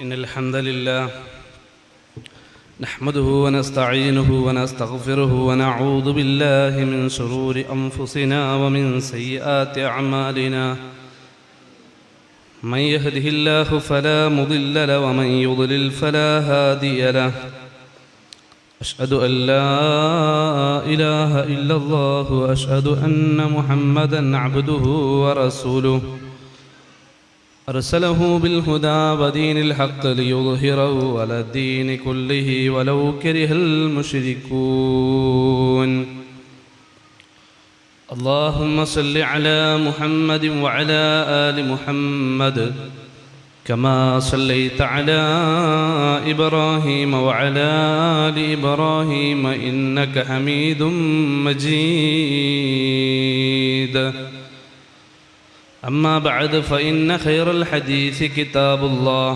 إن الحمد لله نحمده ونستعينه ونستغفره ونعوذ بالله من شرور أنفسنا ومن سيئات أعمالنا من يهده الله فلا مضل له ومن يضلل فلا هادي له أشهد أن لا إله إلا الله وأشهد أن محمدا عبده ورسوله أرسله بالهدى ودين الحق ليظهره على الدين كله ولو كره المشركون اللهم صل على محمد وعلى آل محمد كما صليت على إبراهيم وعلى آل إبراهيم إنك حميد مجيد أما بعد فإن خير الحديث كتاب الله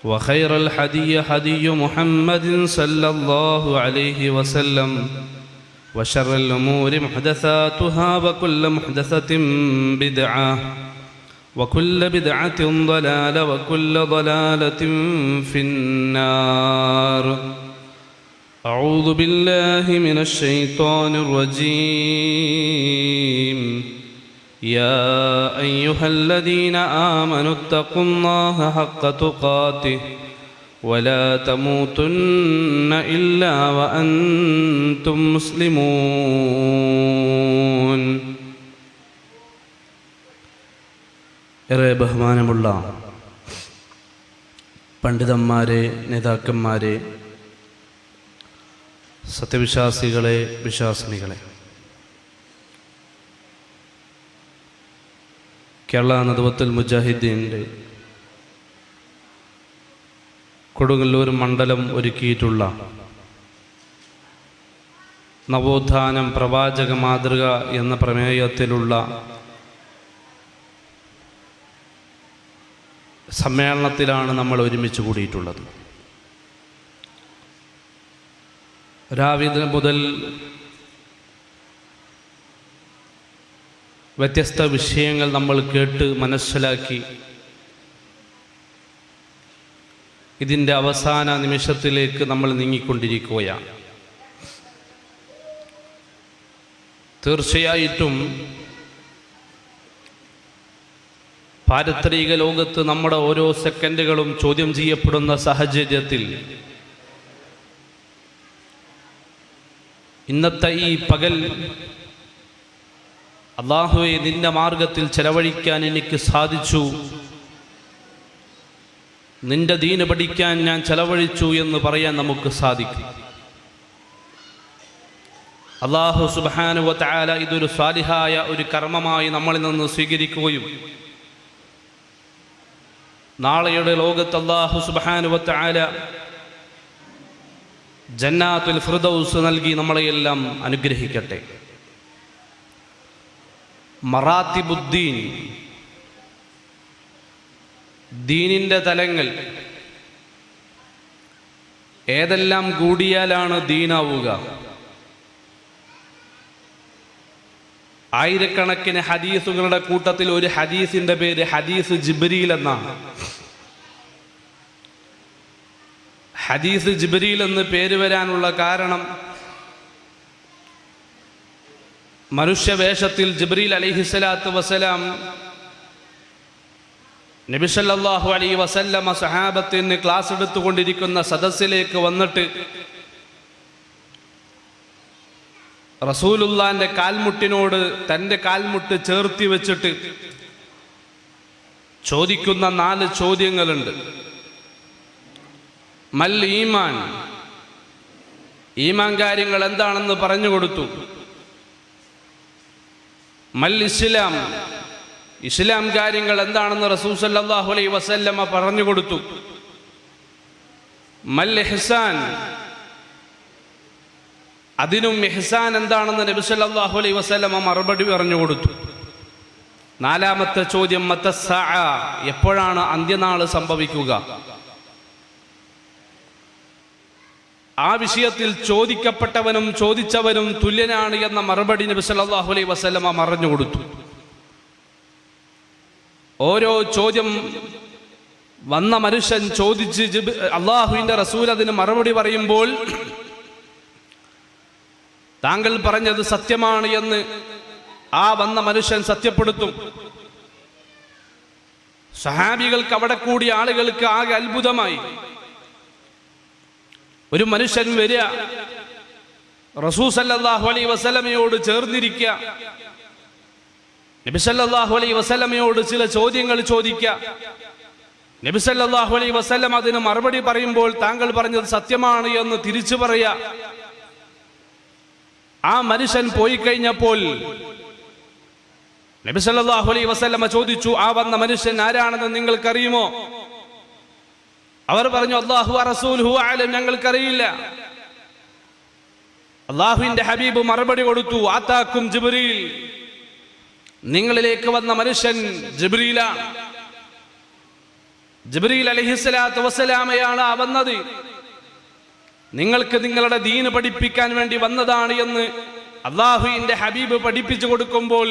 وخير الهدي هدي محمد صلى الله عليه وسلم وشر الأمور محدثاتها وكل محدثة بدعة وكل بدعة ضلالة وكل ضلالة في النار أعوذ بالله من الشيطان الرجيم يا أيها الذين آمنوا اتقوا الله حق تقاته ولا تموتن إلا وأنتم مسلمون ഏറെ ബഹുമാനമുള്ള പണ്ഡിതന്മാരെ, നേതാക്കന്മാരെ, സത്യവിശ്വാസികളെ, വിശ്വാസിനികളെ, കേരള നദ്വത്തുൽ മുജാഹിദീൻ്റെ കൊടുങ്ങല്ലൂർ മണ്ഡലം ഒരുക്കിയിട്ടുള്ള നവോത്ഥാനം പ്രവാചക മാതൃക എന്ന പ്രമേയത്തിലുള്ള സമ്മേളനത്തിലാണ് നമ്മൾ ഒരുമിച്ച് കൂടിയിട്ടുള്ളത്. രാവിലെ മുതൽ വ്യത്യസ്ത വിഷയങ്ങൾ നമ്മൾ കേട്ട് മനസ്സിലാക്കി ഇതിൻ്റെ അവസാന നിമിഷത്തിലേക്ക് നമ്മൾ നീങ്ങിക്കൊണ്ടിരിക്കുകയാണ്. തീർച്ചയായിട്ടും പാരത്രിക ലോകത്ത് നമ്മുടെ ഓരോ സെക്കൻഡുകളും ചോദ്യം ചെയ്യപ്പെടുന്ന സാഹചര്യത്തിൽ ഇന്നത്തെ ഈ പകൽ അല്ലാഹുവേ നിന്റെ മാർഗത്തിൽ ചെലവഴിക്കാൻ എനിക്ക് സാധിച്ചു, നിന്റെ ദീന് പഠിക്കാൻ ഞാൻ ചെലവഴിച്ചു എന്ന് പറയാൻ നമുക്ക് സാധിക്കും. അല്ലാഹു സുബ്ഹാനഹു വ തആല ഇതൊരു സാലിഹായ ഒരു കർമ്മമായി നമ്മളിൽ നിന്ന് സ്വീകരിക്കുകയും നാളെയുടെ ലോകത്ത് അല്ലാഹു സുബ്ഹാനഹു വ തആല ജന്നാത്തുൽ ഫിർദൗസ് നൽകി നമ്മളെയെല്ലാം അനുഗ്രഹിക്കട്ടെ. മറാത്തിബുദ്ദീൻ, ദീനിൻ്റെ തലങ്ങൾ ഏതെല്ലാം കൂടിയാലാണ് ദീനാവുക? ആയിരക്കണക്കിന് ഹദീസുകളുടെ കൂട്ടത്തിൽ ഒരു ഹദീസിൻ്റെ പേര് ഹദീസ് ജിബ്രീൽ എന്നാണ്. ഹദീസ് ജിബ്രീൽ എന്ന് പേര് വരാനുള്ള കാരണം മനുഷ്യവേഷത്തിൽ ജിബ്രീൽ അലൈഹിസ്സലാത്തു വസ്സലാം നബി സല്ലല്ലാഹു അലൈഹി വസല്ലമ സഹാബത്തിന് ക്ലാസ് എടുത്തുകൊണ്ടിരിക്കുന്ന സദസ്സിലേക്ക് വന്നിട്ട് റസൂലുള്ളാന്റെ കാൽമുട്ടിനോട് തൻ്റെ കാൽമുട്ട് ചേർത്തി വെച്ചിട്ട് ചോദിക്കുന്ന 4 ചോദ്യങ്ങളുണ്ട്. മൽ ഈമാൻ, ഈമാൻ കാര്യങ്ങൾ എന്താണെന്ന് പറഞ്ഞു കൊടുത്തു. മൽ ഇസ്ലാം, ഇസ്ലാം കാര്യങ്ങൾ എന്താണെന്ന് റസൂൽ സല്ലല്ലാഹു അലൈഹി വസല്ലമ പറഞ്ഞു കൊടുത്തു. മൽ ഇഹ്സാൻ, അതിനും ഇഹ്സാൻ എന്താണെന്ന് നബി സല്ലല്ലാഹു അലൈഹി വസല്ലമ മറുപടി പറഞ്ഞു കൊടുത്തു. 4ാമത്തെ ചോദ്യം മത്തസ്സാഅ, എപ്പോഴാണ് അന്ത്യനാൾ സംഭവിക്കുക? ആ വിഷയത്തിൽ ചോദിക്കപ്പെട്ടവനും ചോദിച്ചവനും തുല്യനാണ് എന്ന മറുപടി നബി സല്ലല്ലാഹു അലൈഹി വസല്ലമ പറഞ്ഞു കൊടുത്തു. ഓരോ ചോദ്യം വന്ന മനുഷ്യൻ ചോദിച്ച് അള്ളാഹുവിന്റെ റസൂൽ അതിന് മറുപടി പറയുമ്പോൾ താങ്കൾ പറഞ്ഞത് സത്യമാണ് എന്ന് ആ വന്ന മനുഷ്യൻ സത്യപ്പെടുത്തും. സഹാബികൾക്ക്, അവിടെ കൂടിയ ആളുകൾക്ക് ആകെ അത്ഭുതമായി. ഒരു മനുഷ്യൻ വരിക, റസൂൽ സല്ലല്ലാഹു അലൈഹി വസല്ലമയോട് ചേർന്നിരിക്കുക, നബി സല്ലല്ലാഹു അലൈഹി വസല്ലമയോട് ചില ചോദ്യങ്ങൾ ചോദിക്കുക, നബി സല്ലല്ലാഹു അലൈഹി വസല്ലം അതിന് മറുപടി പറയുമ്പോൾ താങ്കൾ പറഞ്ഞത് സത്യമാണ് എന്ന് തിരിച്ചു പറയാ. ആ മനുഷ്യൻ പോയി കഴിഞ്ഞപ്പോൾ നബി സല്ലല്ലാഹു അലൈഹി വസല്ലമ ചോദിച്ചു, ആ വന്ന മനുഷ്യൻ ആരാണെന്ന് നിങ്ങൾക്കറിയുമോ? അവർ പറഞ്ഞു, അല്ലാഹു വറസൂലുഹു അഅലം, ഞങ്ങൾക്കറിയില്ല. അല്ലാഹുവിന്റെ ഹബീബ് മറുപടി കൊടുത്തു, ആതാക്കും ജിബ്രീൽ, നിങ്ങളിലേക്ക് വന്ന മനുഷ്യൻ ജിബ്രീലാണ്. ജിബ്രീൽ അലൈഹിസ്സലാത്തു വസ്സലാമയാണ് വന്നത്. നിങ്ങൾക്ക് നിങ്ങളുടെ ദീന് പഠിപ്പിക്കാൻ വേണ്ടി വന്നതാണ് എന്ന് അല്ലാഹുവിന്റെ ഹബീബ് പഠിപ്പിച്ചു കൊടുക്കുമ്പോൾ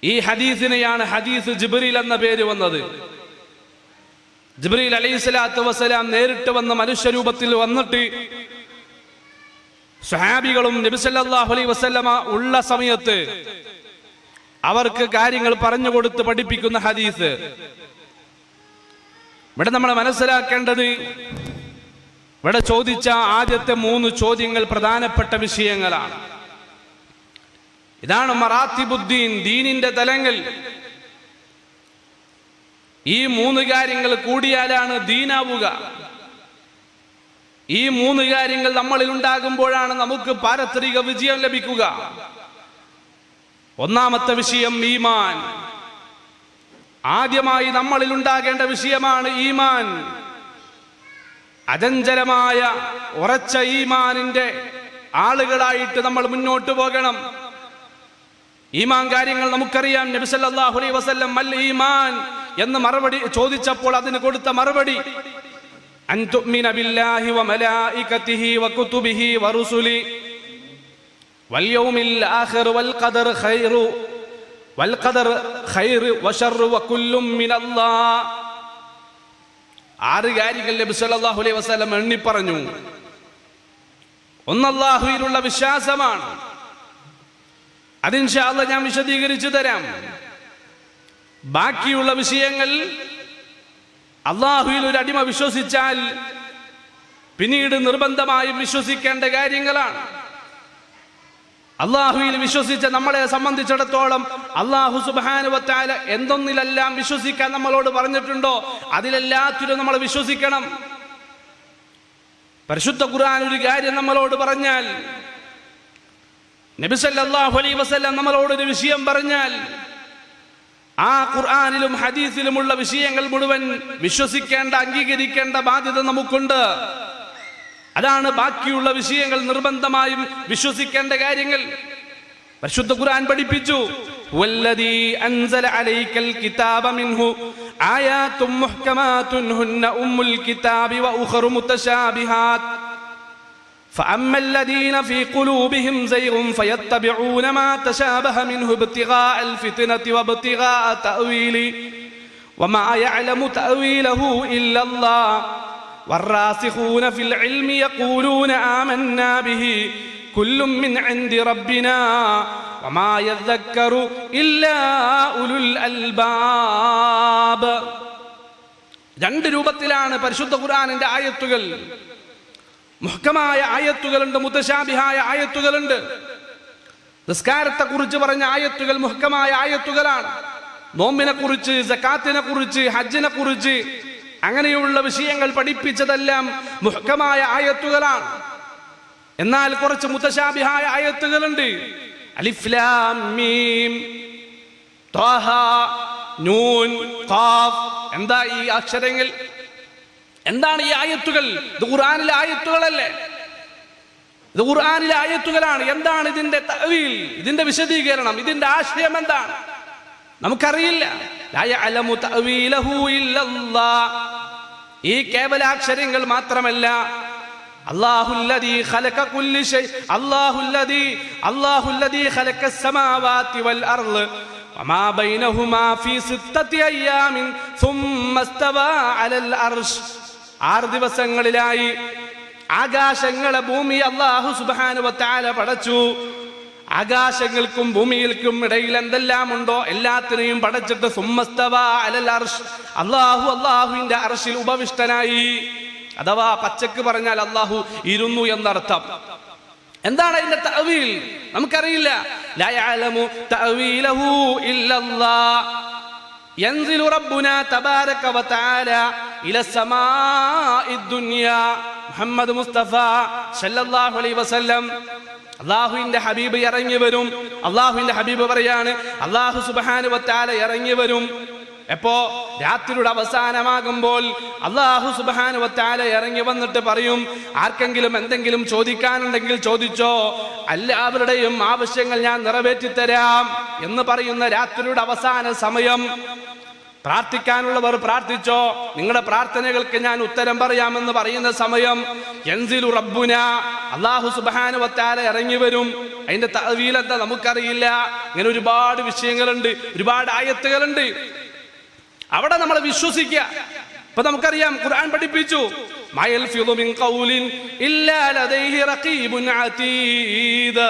ഈ ഹദീസിനെയാണ് ഹദീസ് ജിബ്രീൽ എന്ന പേര് വന്നത്. ജിബ്രീൽ അലൈഹിസ്സലാത്തു വസ്സലാം നേരിട്ട് വന്ന മനുഷ്യരൂപത്തിൽ വന്നിട്ട് സ്വഹാബികളും നബി സല്ലല്ലാഹു അലൈഹി വസല്ലമ ഉള്ള സമയത്ത് അവർക്ക് കാര്യങ്ങൾ പറഞ്ഞു കൊടുത്ത് പഠിപ്പിക്കുന്ന ഹദീസ്. ഇവിടെ നമ്മൾ മനസ്സിലാക്കേണ്ടത്, ഇവിടെ ചോദിച്ച ആദ്യത്തെ 3 ചോദ്യങ്ങൾ പ്രധാനപ്പെട്ട വിഷയങ്ങളാണ്. ഇതാണ് മറാത്തിബുദ്ദീൻ, ദീനിന്റെ തലങ്ങൾ. ഈ 3 കാര്യങ്ങൾ കൂടിയാലാണ് ദീനാവുക. ഈ 3 കാര്യങ്ങൾ നമ്മളിൽ ഉണ്ടാകുമ്പോഴാണ് നമുക്ക് പാരത്രിക വിജയം ലഭിക്കുക. ഒന്നാമത്തെ വിഷയം ഈമാൻ. ആദ്യമായി നമ്മളിൽ ഉണ്ടാകേണ്ട വിഷയമാണ് ഈമാൻ. അചഞ്ചലമായ ഉറച്ച ഈമാനിന്റെ ആളുകളായിട്ട് നമ്മൾ മുന്നോട്ട് പോകണം. ഈമാൻ കാര്യങ്ങൾ നമുക്കറിയാം. നബി സല്ലല്ലാഹു അലൈഹി വസല്ലം മൽ ഈമാൻ എന്ന് മറുപടി ചോദിച്ചപ്പോൾ അതിന് കൊടുത്ത മറുപടി, അൻ തുഅ്മിന ബില്ലാഹി വ മലായികതിഹി വ കുതുബിഹി വ റുസുലി വൽ യൗമിൽ ആഖിർ വൽ ഖദർ ഖൈർ വ ശർ വ കുല്ലും മിനല്ലാഹ്. 6 കാര്യങ്ങൾ നബി സല്ലല്ലാഹു അലൈഹി വസല്ലം എണ്ണി പറഞ്ഞു. ഒന്ന് അല്ലാഹുവിലുള്ള വിശ്വാസമാണ്. അത് ഇൻഷാ അല്ലാഹ് ഞാൻ വിശദീകരിച്ചു തരാം. ബാക്കിയുള്ള വിഷയങ്ങൾ അല്ലാഹുവിൽ ഒരു അടിമ വിശ്വസിച്ചാൽ പിന്നീട് നിർബന്ധമായും വിശ്വസിക്കേണ്ട കാര്യങ്ങളാണ്. അല്ലാഹുവിൽ വിശ്വസിച്ച നമ്മളെ സംബന്ധിച്ചിടത്തോളം അല്ലാഹു സുബ്ഹാനഹു വ തആല എന്തൊന്നിലെല്ലാം വിശ്വസിക്കാൻ നമ്മളോട് പറഞ്ഞിട്ടുണ്ടോ അതിലെല്ലാത്തിലും നമ്മൾ വിശ്വസിക്കണം. പരിശുദ്ധ ഖുർആൻ ഒരു കാര്യം നമ്മളോട് പറഞ്ഞാൽ, നബി സല്ലല്ലാഹു അലൈഹി വസല്ലം നമ്മളോട് ഒരു വിഷയം പറഞ്ഞാൽ, ആ ഖുർആനിലും ഹദീസിലുമുള്ള വിഷയങ്ങൾ മുഴുവൻ വിശ്വസിക്കേണ്ട, അംഗീകരിക്കേണ്ട ബാധ്യത നമുക്കുണ്ട്. അതാണ് ബാക്കിയുള്ള വിഷയങ്ങൾ നിർബന്ധമായും വിശ്വസിക്കേണ്ട കാര്യങ്ങൾ. പരിശുദ്ധ ഖുർആൻ പഠിപ്പിച്ചു, വല്ലദീ അൻസല അലൈക്കൽ കിതാബ മിൻഹു ആയാതും മുഹ്കമാതുൻ ഹുന്ന ഉമ്മുൽ കിതാബി വ ഉഖറു മുതശാബിഹാത് فأما الذين في قلوبهم زيغ فيتبعون ما تشابه منه ابتغاء الفتنة وابتغاء تأويله وما يعلم تأويله إلا الله والراسخون في العلم يقولون آمنا به كل من عند ربنا وما يذكر إلا أولو الألباب. 2 രൂപത്തിലാണ് പരിശുദ്ധ ഖുർആനിന്റെ ആയത്തുകൾ. മുഹ്കമായ ആയത്തുകളുണ്ട്, മുതശാബിഹായ ആയത്തുകളുണ്ട്. നിസ്കാരത്തെ കുറിച്ച് പറഞ്ഞ ആയത്തുകൾ മുഹ്കമായ ആയത്തുകളാണ്. നോമ്പിനെ കുറിച്ച്, സക്കാത്തിനെ കുറിച്ച്, ഹജ്ജിനെ കുറിച്ച് അങ്ങനെയുള്ള വിഷയങ്ങൾ പഠിപ്പിച്ചതെല്ലാം മുഹ്കമായ ആയത്തുകളാണ്. എന്നാൽ കുറച്ച് മുതശാബിഹായ ആയത്തുകളുണ്ട്. അലിഫ് ലാം മീം ത്വാഹ നൂൻ ഖാഫ്. എന്താ ഈ അക്ഷരങ്ങൾ? എന്താണ് ഈ ആയത്തുകൾ? ഇത് ഖുർആനിലെ ആയത്തുകളല്ലേ? ഇത് ഖുർആനിലെ ആയത്തുകളാണ്. എന്താണ് ഇതിന്റെ തഅ്വീൽ, ഇതിന്റെ വിശദീകരണം, ഇതിന്റെ ആശയം എന്താണ്? നമുക്കറിയില്ല. ലാ യഅലമു തഅ്വീലഹു ഇല്ലല്ലാഹ്. ഈ കേവലാക്ഷരങ്ങൾ മാത്രമല്ല, അല്ലാഹുല്ലദീ ഖലഖ കുല്ലി ഷൈ, അല്ലാഹുല്ലദീ ഖലഖസ് സമാവാതി വൽ അർള് വമാ ബൈനഹുമാ ഫീ 6 അയ്യാമിൻ സുമ്മ സുമ്മസ്തവാ അലൽ അർശ്. 6 ദിവസങ്ങളിലായി ആകാശങ്ങളെ ഭൂമി അല്ലാഹു സുബ്ഹാനഹു വ തആല പടച്ചു. ആകാശങ്ങൾക്കും ഭൂമിയിൽക്കും ഇടയിൽ എന്തെല്ലാം ഉണ്ടോ എല്ലാത്തിനെയും പടച്ചിട്ട് സുമ്മസ്തവാ അലൽ അർശ്, അല്ലാഹുവിന്റെ അർശിൽ ഉപവിഷ്ടനായി. അഥവാ പച്ചക്ക് പറഞ്ഞാൽ അല്ലാഹു ഇരുന്നു എന്നർത്ഥം. എന്താണ് അതിന്റെ തഅവീൽ? നമുക്കറിയില്ല. ലാ യഅലമു തഅവീലഹു ഇല്ലല്ലാഹ്. യൻസിലു റബ്ബുനാ തബാരക വ തആല ഇല സമാഇദ് ദുനിയാ. മുഹമ്മദ് മുസ്തഫ സല്ലല്ലാഹു അലൈഹി വസല്ലം, അല്ലാഹുവിന്റെ ഹബീബ് ഇറങ്ങി വരും. അല്ലാഹുവിന്റെ ഹബീബ് പറയാണ്, അല്ലാഹു സുബ്ഹാനഹു വ തആല ഇറങ്ങി വരും. എപ്പോ? രാത്രിയുടെ അവസാനമാകുമ്പോൾ അല്ലാഹു സുബ്ഹാനഹു വ തആല ഇറങ്ങി വന്നിട്ട് പറയും, ആർക്കെങ്കിലും എന്തെങ്കിലും ചോദിക്കാനുണ്ടെങ്കിൽ ചോദിച്ചോ, എല്ലാവരുടെയും ആവശ്യങ്ങൾ ഞാൻ നിറവേറ്റിത്തരാം എന്ന് പറയുന്ന രാത്രിയുടെ അവസാന സമയം. പ്രാർത്ഥിക്കാനുള്ളവർ പ്രാർത്ഥിച്ചോ, നിങ്ങളുടെ പ്രാർത്ഥനകൾക്ക് ഞാൻ ഉത്തരം പറയാമെന്ന് പറയുന്ന സമയം. യൻസിലു റബ്ബുന, അല്ലാഹു സുബ്ഹാനഹു വ തആല ഇറങ്ങി വരും. അതിന്റെ തഅവീൽ എന്താ നമുക്കറിയില്ല. ഇങ്ങനെ ഒരുപാട് വിഷയങ്ങളുണ്ട്, ഒരുപാട് ആയത്തുകളുണ്ട്. അവിടെ നമ്മൾ വിശ്വസിക്കുക. ഇപ്പൊ നമുക്കറിയാം, ഖുർആൻ പഠിപ്പിച്ചു, മയൽഫിദു മിൻ ഖൗലിൻ ഇല്ലാ ലദൈഹി റഖീബുൻ അതീദ്.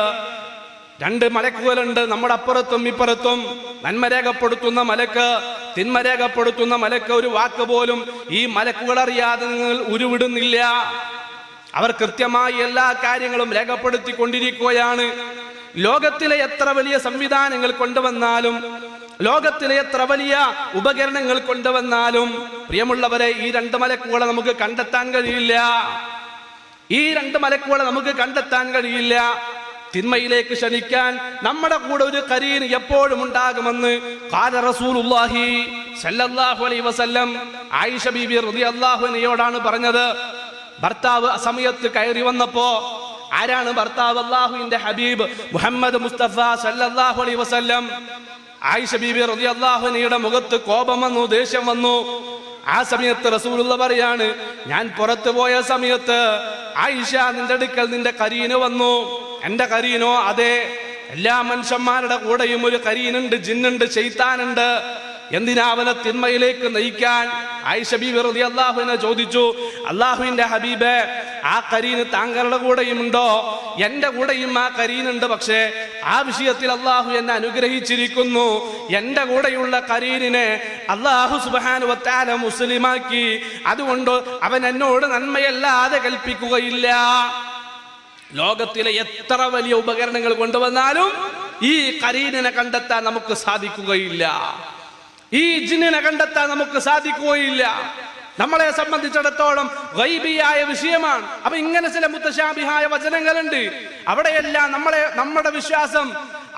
2 മലക്കുകളുണ്ട് നമ്മുടെ അപ്പുറത്തും ഇപ്പുറത്തും. നന്മ രേഖപ്പെടുത്തുന്ന മലക്ക്, തിന്മ രേഖപ്പെടുത്തുന്ന മലക്ക്. ഒരു വാക്ക് പോലും ഈ മലക്കുകൾ അറിയാതെ നിങ്ങൾ ഉരുവിടുന്നില്ല. അവർ കൃത്യമായി എല്ലാ കാര്യങ്ങളും രേഖപ്പെടുത്തിക്കൊണ്ടിരിക്കുകയാണ്. ലോകത്തിലെ എത്ര വലിയ സംവിധാനങ്ങൾ കൊണ്ടുവന്നാലും, ലോകത്തിലെ എത്ര വലിയ ഉപകരണങ്ങൾ കൊണ്ടുവന്നാലും, പ്രിയമുള്ളവരെ, ഈ 2 മലക്കുകളെ നമുക്ക് കണ്ടെത്താൻ കഴിയില്ല. ഈ 2 മലക്കുകളെ നമുക്ക് കണ്ടെത്താൻ കഴിയില്ല. തിന്മയിലേക്ക് ക്ഷണിക്കാൻ നമ്മുടെ കൂടെ ഒരു കരീൻ എപ്പോഴും ഉണ്ടാകുമെന്ന് ഖാല റസൂലുള്ളാഹി സല്ലല്ലാഹു അലൈഹി വസല്ലം ആയിഷ ബീബി റളിയല്ലാഹു അൻഹയോടാണ് പറഞ്ഞത്. ഭർത്താവ് സമയത്ത് കയറി വന്നപ്പോ, ആരാണ് ഭർത്താവ്? അല്ലാഹുവിന്റെ ഹബീബ് മുഹമ്മദ് മുസ്തഫ സല്ലല്ലാഹു അലൈഹി വസല്ലം. ആയിഷ ബീബി റളിയല്ലാഹു അൻഹയുടെ മുഖത്ത് കോപം വന്നു, ദേഷ്യം വന്നു. ആ സമയത്ത് റസൂലുള്ള പറയാണ്, ഞാൻ പുറത്തു പോയ സമയത്ത് ആയിഷ, നിന്റെ അടുക്കൽ നിന്റെ കരീന് വന്നു. എന്റെ കരീനോ? അതെ, എല്ലാ മനുഷ്യന്മാരുടെ കൂടെയും ഒരു കരീനുണ്ട്, ജിന്നുണ്ട്, ശൈത്താനുണ്ട്. എന്തിനാ അവനെ തിന്മയിലേക്ക് നയിക്കാൻ? ആയിഷ ബീബി റളിയല്ലാഹു അൻഹ ചോദിച്ചു, അല്ലാഹുവിന്റെ ഹബീബേ, ആ കരീന് താങ്കളുടെ കൂടെയും ഉണ്ടോ? എന്റെ കൂടെയും ആ കരീനുണ്ട്. പക്ഷേ ആ വിഷയത്തിൽ അല്ലാഹു എന്നെ അനുഗ്രഹിച്ചിരിക്കുന്നു. എന്റെ കൂടെയുള്ള കരീനിനെ അല്ലാഹു സുബ്ഹാനഹു വ തആല മുസ്ലിമാക്കി. അതുകൊണ്ട് അവൻ എന്നോട് നന്മയല്ലാതെ കൽപ്പിക്കുകയില്ല. ലോകത്തിലെ എത്ര വലിയ ഉപകരണങ്ങൾ കൊണ്ടുവന്നാലും ഈ കരീനിനെ കണ്ടെത്താൻ നമുക്ക് സാധിക്കുകയില്ല. ഈ ജിന്നിനെ കണ്ടെത്താൻ നമുക്ക് സാധിക്കുകയില്ല. നമ്മളെ സംബന്ധിച്ചിടത്തോളം ഗൈബിയായ വിഷയമാണ്. അപ്പൊ ഇങ്ങനെ ചില മുത്തശാബിഹായ വചനങ്ങളുണ്ട്. അവിടെയെല്ലാം നമ്മുടെ വിശ്വാസം,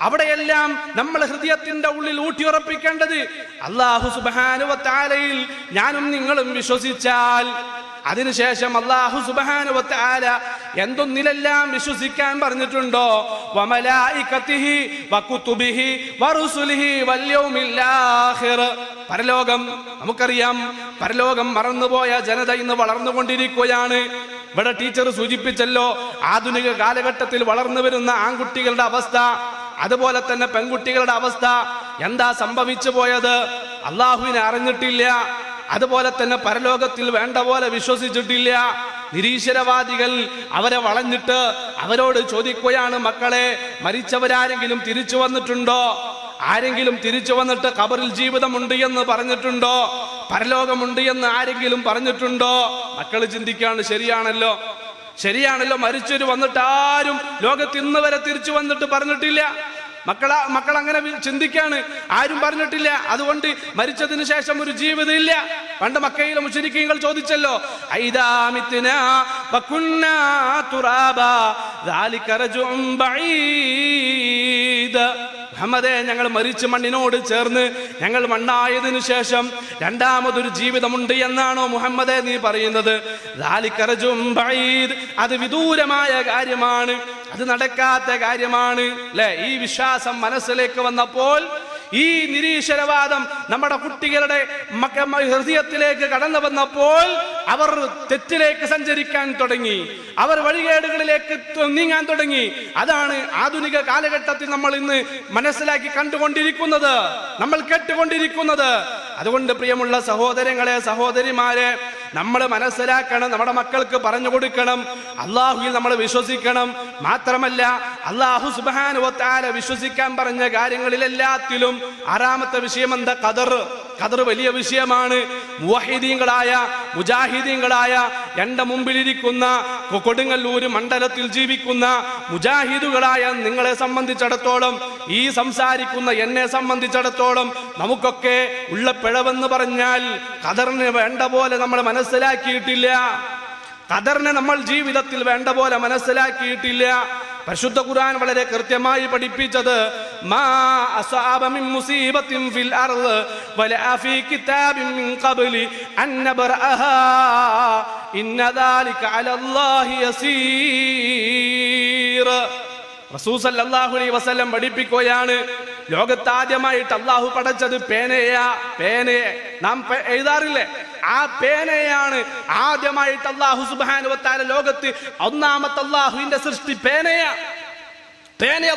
അവിടെയെല്ലാം നമ്മൾ ഹൃദയത്തിന്റെ ഉള്ളിൽ ഊട്ടിയുറപ്പിക്കേണ്ടത് അല്ലാഹു സുബ്ഹാനഹു വ തആലയിൽ ഞാനും നിങ്ങളും വിശ്വസിച്ചാൽ, അതിനുശേഷം അല്ലാഹു സുബ്ഹാനഹു വ തആല എന്തൊന്നിലെല്ലാം വിശ്വസിക്കാൻ പറഞ്ഞിട്ടുണ്ടോ, വമലായികതിഹി വകുതുബിഹി വറുസുലിഹി വൽയൗമിൽ ആഖിർ. പരലോകം നമുക്കറിയാം. പരലോകം മറന്നുപോയ ജനത ഇന്ന് വളർന്നുകൊണ്ടിരിക്കുകയാണ്. ഇവിടെ ടീച്ചർ സൂചിപ്പിച്ചല്ലോ, ആധുനിക കാലഘട്ടത്തിൽ വളർന്നു വരുന്ന ആൺകുട്ടികളുടെ അവസ്ഥ, അതുപോലെ തന്നെ പെൺകുട്ടികളുടെ അവസ്ഥ. എന്താ സംഭവിച്ചു പോയത്? അല്ലാഹുവിനെ അറിഞ്ഞിട്ടില്ല. അതുപോലെ തന്നെ പരലോകത്തിൽ വേണ്ട പോലെ വിശ്വസിച്ചിട്ടില്ല. നിരീശ്വരവാദികൾ അവരെ വളഞ്ഞിട്ട് അവരോട് ചോദിക്കുകയാണ്, മക്കളെ, മരിച്ചവരാരെങ്കിലും തിരിച്ചു വന്നിട്ടുണ്ടോ? ആരെങ്കിലും തിരിച്ചു വന്നിട്ട് ഖബറിൽ ജീവിതമുണ്ട് എന്ന് പറഞ്ഞിട്ടുണ്ടോ? പരലോകമുണ്ട് എന്ന് ആരെങ്കിലും പറഞ്ഞിട്ടുണ്ടോ? മക്കൾ ചിന്തിക്കാണ്, ശരിയാണല്ലോ, മരിച്ചവര് വന്നിട്ട് ആരും ലോകത്ത് ഇന്ന് വരെ തിരിച്ചു വന്നിട്ട് പറഞ്ഞിട്ടില്ല. മക്കൾ അങ്ങനെ ചിന്തിക്കാണ്, ആരും പറഞ്ഞിട്ടില്ല. അതുകൊണ്ട് മരിച്ചതിന് ശേഷം ഒരു ജീവിതം ഇല്ല. പണ്ട് മക്കയിലെ മുശ്രിക്കീങ്ങൾ ചോദിച്ചല്ലോ, ഐദാ മിത്നാ വകുന്നാ തുറാബാ ദാലിക റജുഉൻ ബഈദ്. മുഹമ്മദേ, ഞങ്ങൾ മരിച്ച് മണ്ണിനോട് ചേർന്ന് ഞങ്ങൾ മണ്ണായതിനു ശേഷം രണ്ടാമതൊരു ജീവിതമുണ്ട് എന്നാണോ മുഹമ്മദേ നീ പറയുന്നത്? ദാലിക റജുഉൻ ബഈദ്. അത് വിദൂരമായ കാര്യമാണ്, അത് നടക്കാത്ത കാര്യമാണ്. അല്ലെ? ഈ വിശ്വാസം മനസ്സിലേക്ക് വന്നപ്പോൾ ഈ നിരീശ്വരവാദം നമ്മുടെ കുട്ടികളുടെ ഹൃദയത്തിലേക്ക് കടന്നു വന്നപ്പോൾ അവർ തെറ്റിലേക്ക് സഞ്ചരിക്കാൻ തുടങ്ങി, അവർ വഴികേടുകളിലേക്ക് നീങ്ങാൻ തുടങ്ങി. അതാണ് ആധുനിക കാലഘട്ടത്തിൽ നമ്മൾ ഇന്ന് മനസ്സിലാക്കി കണ്ടുകൊണ്ടിരിക്കുന്നത്, നമ്മൾ കേട്ടുകൊണ്ടിരിക്കുന്നത്. അതുകൊണ്ട് പ്രിയമുള്ള സഹോദരങ്ങളെ, സഹോദരിമാരെ, നമ്മൾ മനസ്സിലാക്കണം, നമ്മുടെ മക്കൾക്ക് പറഞ്ഞു കൊടുക്കണം, അള്ളാഹുവിൽ നമ്മൾ വിശ്വസിക്കണം. മാത്രമല്ല അള്ളാഹു സുബ്ഹാനഹു വ തആല വിശ്വസിക്കാൻ പറഞ്ഞ കാര്യങ്ങളിലെല്ലാത്തിലും ആറാമത്തെ വിഷയം എന്താ? ഖദർ വലിയ വിഷയമാണ്. മുവഹിദീങ്ങളായ മുജാഹിദീങ്ങളായ എന്റെ മുമ്പിലിരിക്കുന്ന കൊടുങ്ങല്ലൂർ മണ്ഡലത്തിൽ ജീവിക്കുന്ന മുജാഹിദുകളായ നിങ്ങളെ സംബന്ധിച്ചിടത്തോളം, ഈ സംസാരിക്കുന്ന എന്നെ സംബന്ധിച്ചിടത്തോളം നമുക്കൊക്കെ ഉള്ള പിഴവെന്ന് പറഞ്ഞാൽ ഖദറിനെ വേണ്ട പോലെ നമ്മൾ മനസ്സിലാക്കിയിട്ടില്ല. ഖദറിനെ നമ്മൾ ജീവിതത്തിൽ വേണ്ട പോലെ മനസ്സിലാക്കിയിട്ടില്ല. പരിശുദ്ധ ഖുർആൻ വളരെ കൃത്യമായി പഠിപ്പിച്ചത് മാ അസ്അബ മിൻ മുസീബത്തിൻ ഫിൽ അർള് വലാ ഫീ കിതാബിൻ മിൻ ഖബ്ലി അൻ നബ്റഅഹാ ഇന്ന ദാലിക അലല്ലാഹി യസീർ. റസൂൽ സല്ലല്ലാഹു അലൈഹി വസല്ലം പഠിപ്പിക്കുകയാണ്, ലോകത്ത് ആദ്യമായിട്ട് അള്ളാഹു പടച്ചത് പേനയെ നാം എഴുതാറില്ലേ, ആ പേനയാണ് ആദ്യമായിട്ട് അല്ലാഹു സുബ്ഹാനഹു വ തആല ലോകത്ത് ഒന്നാമത്തെ അല്ലാഹുവിന്റെ സൃഷ്ടി പേന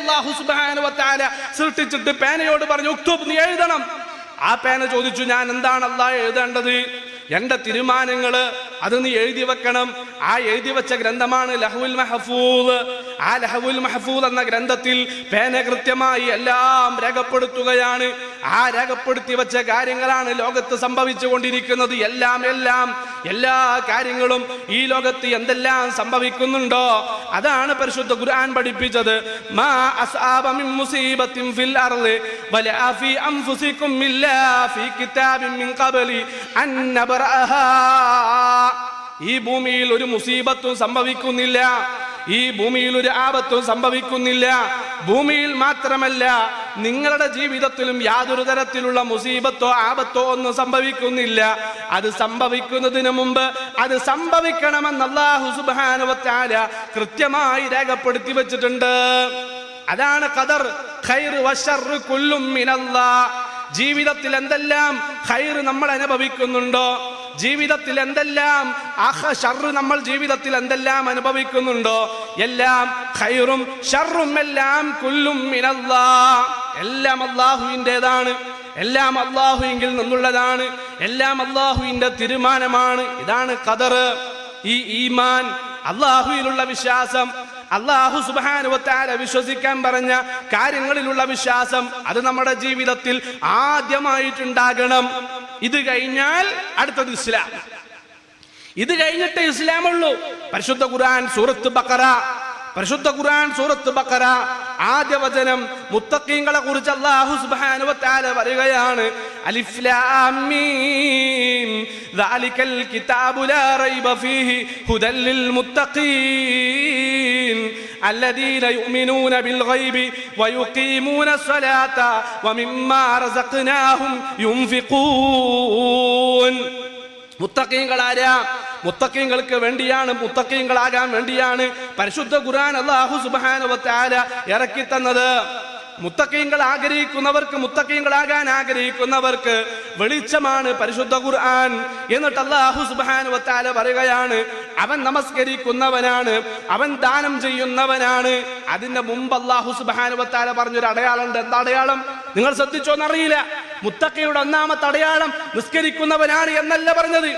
അല്ലാഹു സുബ്ഹാനഹു വ തആല സൃഷ്ടിച്ചിട്ട് പേനയോട് പറഞ്ഞു ഉക്തുബ്, നീ എഴുതണം. ആ പേന ചോദിച്ചു, ഞാൻ എന്താണ് അല്ലാഹ് എഴുതേണ്ടത്? എന്റെ തീരുമാനങ്ങള് അത് നീ എഴുതി വെക്കണം. ആ എഴുതി വെച്ച ഗ്രന്ഥമാണ് ലഹ്വുൽ മഹ്ഫൂദ്. ആ ലഹ്വുൽ മഹ്ഫൂദ് എന്ന ഗ്രന്ഥത്തിൽ പേന കൃത്യമായി എല്ലാം രേഖപ്പെടുത്തുകയാണ്. ആ രേഖപ്പെടുത്തി വെച്ച കാര്യങ്ങളാണ് ലോകത്ത് സംഭവിച്ചു കൊണ്ടിരിക്കുന്നത്. എല്ലാ കാര്യങ്ങളും ഈ ലോകത്ത് എന്തെല്ലാം സംഭവിക്കുന്നുണ്ടോ അതാണ് പരിശുദ്ധ ഖുർആൻ പഠിപ്പിച്ചത്. മാ അസ്അബ മിൻ മുസീബത്തിൻ ഫിൽ അർളി വലാ ഫീ അൻഫുസികും ഇല്ലാ ഫീ കിതാബിൻ മിൻ ഖബ്ലി അൻ നബ്റഅഹാ. ഈ ഭൂമിയിൽ ഒരു മുസീബത്തും സംഭവിക്കുന്നില്ല, ഈ ഭൂമിയിൽ ഒരു ആപത്തും സംഭവിക്കുന്നില്ല. ഭൂമിയിൽ മാത്രമല്ല നിങ്ങളുടെ ജീവിതത്തിലും യാതൊരു തരത്തിലുള്ള മുസീബത്തോ ആപത്തോ ഒന്നും സംഭവിക്കുന്നില്ല. അത് സംഭവിക്കുന്നതിന് മുമ്പ് അത് സംഭവിക്കണമെന്ന് അല്ലാഹു സുബ്ഹാനഹു വ തആല കൃത്യമായി രേഖപ്പെടുത്തി വെച്ചിട്ടുണ്ട്. അതാണ് ഖദർ. ഖൈർ വശർ കുല്ലും മിനല്ലാഹ്. ജീവിതത്തിൽ എന്തെല്ലാം ഖൈർ നമ്മൾ അനുഭവിക്കുന്നുണ്ടോ, ജീവിതത്തിൽ എന്തെല്ലാം ഷർറ് നമ്മൾ ജീവിതത്തിൽ എന്തെല്ലാം അനുഭവിക്കുന്നുണ്ടോ, എല്ലാം ഖൈറും ഷർറും എല്ലാം കുല്ലും മിനല്ലാഹ്, എല്ലാം അല്ലാഹുവിൻ്റെതാണ്, എല്ലാം അല്ലാഹുവിങ്കിൽ നിന്നുള്ളതാണ്, എല്ലാം അല്ലാഹുവിന്റെ തീരുമാനമാണ്. ഇതാണ് ഖദർ. ഈ ഈമാൻ, അല്ലാഹുവിലുള്ള വിശ്വാസം, അല്ലാഹു സുബ്ഹാനഹു വ തആല വിശ്വസിക്കാൻ പറഞ്ഞ കാര്യങ്ങളിലുള്ള വിശ്വാസം, അത് നമ്മുടെ ജീവിതത്തിൽ ആദ്യമായിട്ടുണ്ടാകണം. ഇത് കഴിഞ്ഞാൽ അടുത്തത് ഇസ്ലാം. ഇത് കഴിഞ്ഞിട്ട് ഇസ്ലാമുള്ളൂ. പരിശുദ്ധ ഖുർആൻ സൂറത്ത് ബഖറ ആദ്യ വചനം മുത്തഖീങ്ങളെ കുറിച്ച് അല്ലാഹു സുബ്ഹാനഹു വ തആല പറയുകയാണ്, അലിഫ് ലാം മീം ദാലികൽ കിതാബു ലാ റൈബ ഫീഹി ഹുദൽ ലിൽ മുത്തഖീൻ الذين يؤمنون بالغيب ويقيمون الصلاة ومما رزقناهم ينفقون. മുത്തഖീങ്ങൾക്ക് വേണ്ടിയാണ്, മുത്തഖീങ്ങളാകാൻ വേണ്ടിയാണ് പരിശുദ്ധ ഖുർആൻ അല്ലാഹു സുബ്ഹാനഹു വ തആല ഇറക്കി തന്നത്. മുത്തഖീങ്ങൾ ആഗ്രഹിക്കുന്നവർക്ക്, മുത്തഖീങ്ങളാകാൻ ആഗ്രഹിക്കുന്നവർക്ക് വെളിച്ചമാണ് പരിശുദ്ധ ഖുർആൻ. എന്നിട്ട് അല്ലാഹു സുബ്ഹാനഹു വ തആല പറയുകയാണ്, അവൻ നമസ്കരിക്കുന്നവനാണ്, അവൻ ദാനം ചെയ്യുന്നവനാണ്. അതിന്റെ മുമ്പ് അല്ലാഹു സുബ്ഹാനഹു വ തആല പറഞ്ഞൊരു അടയാളമുണ്ട്. എന്താ അടയാളം? നിങ്ങൾ ശ്രദ്ധിച്ചോന്നറിയില്ല. മുത്തഖിയുടെ ഒന്നാമത്തെ അടയാളം നിസ്കരിക്കുന്നവനാണ് എന്നല്ല പറഞ്ഞത്,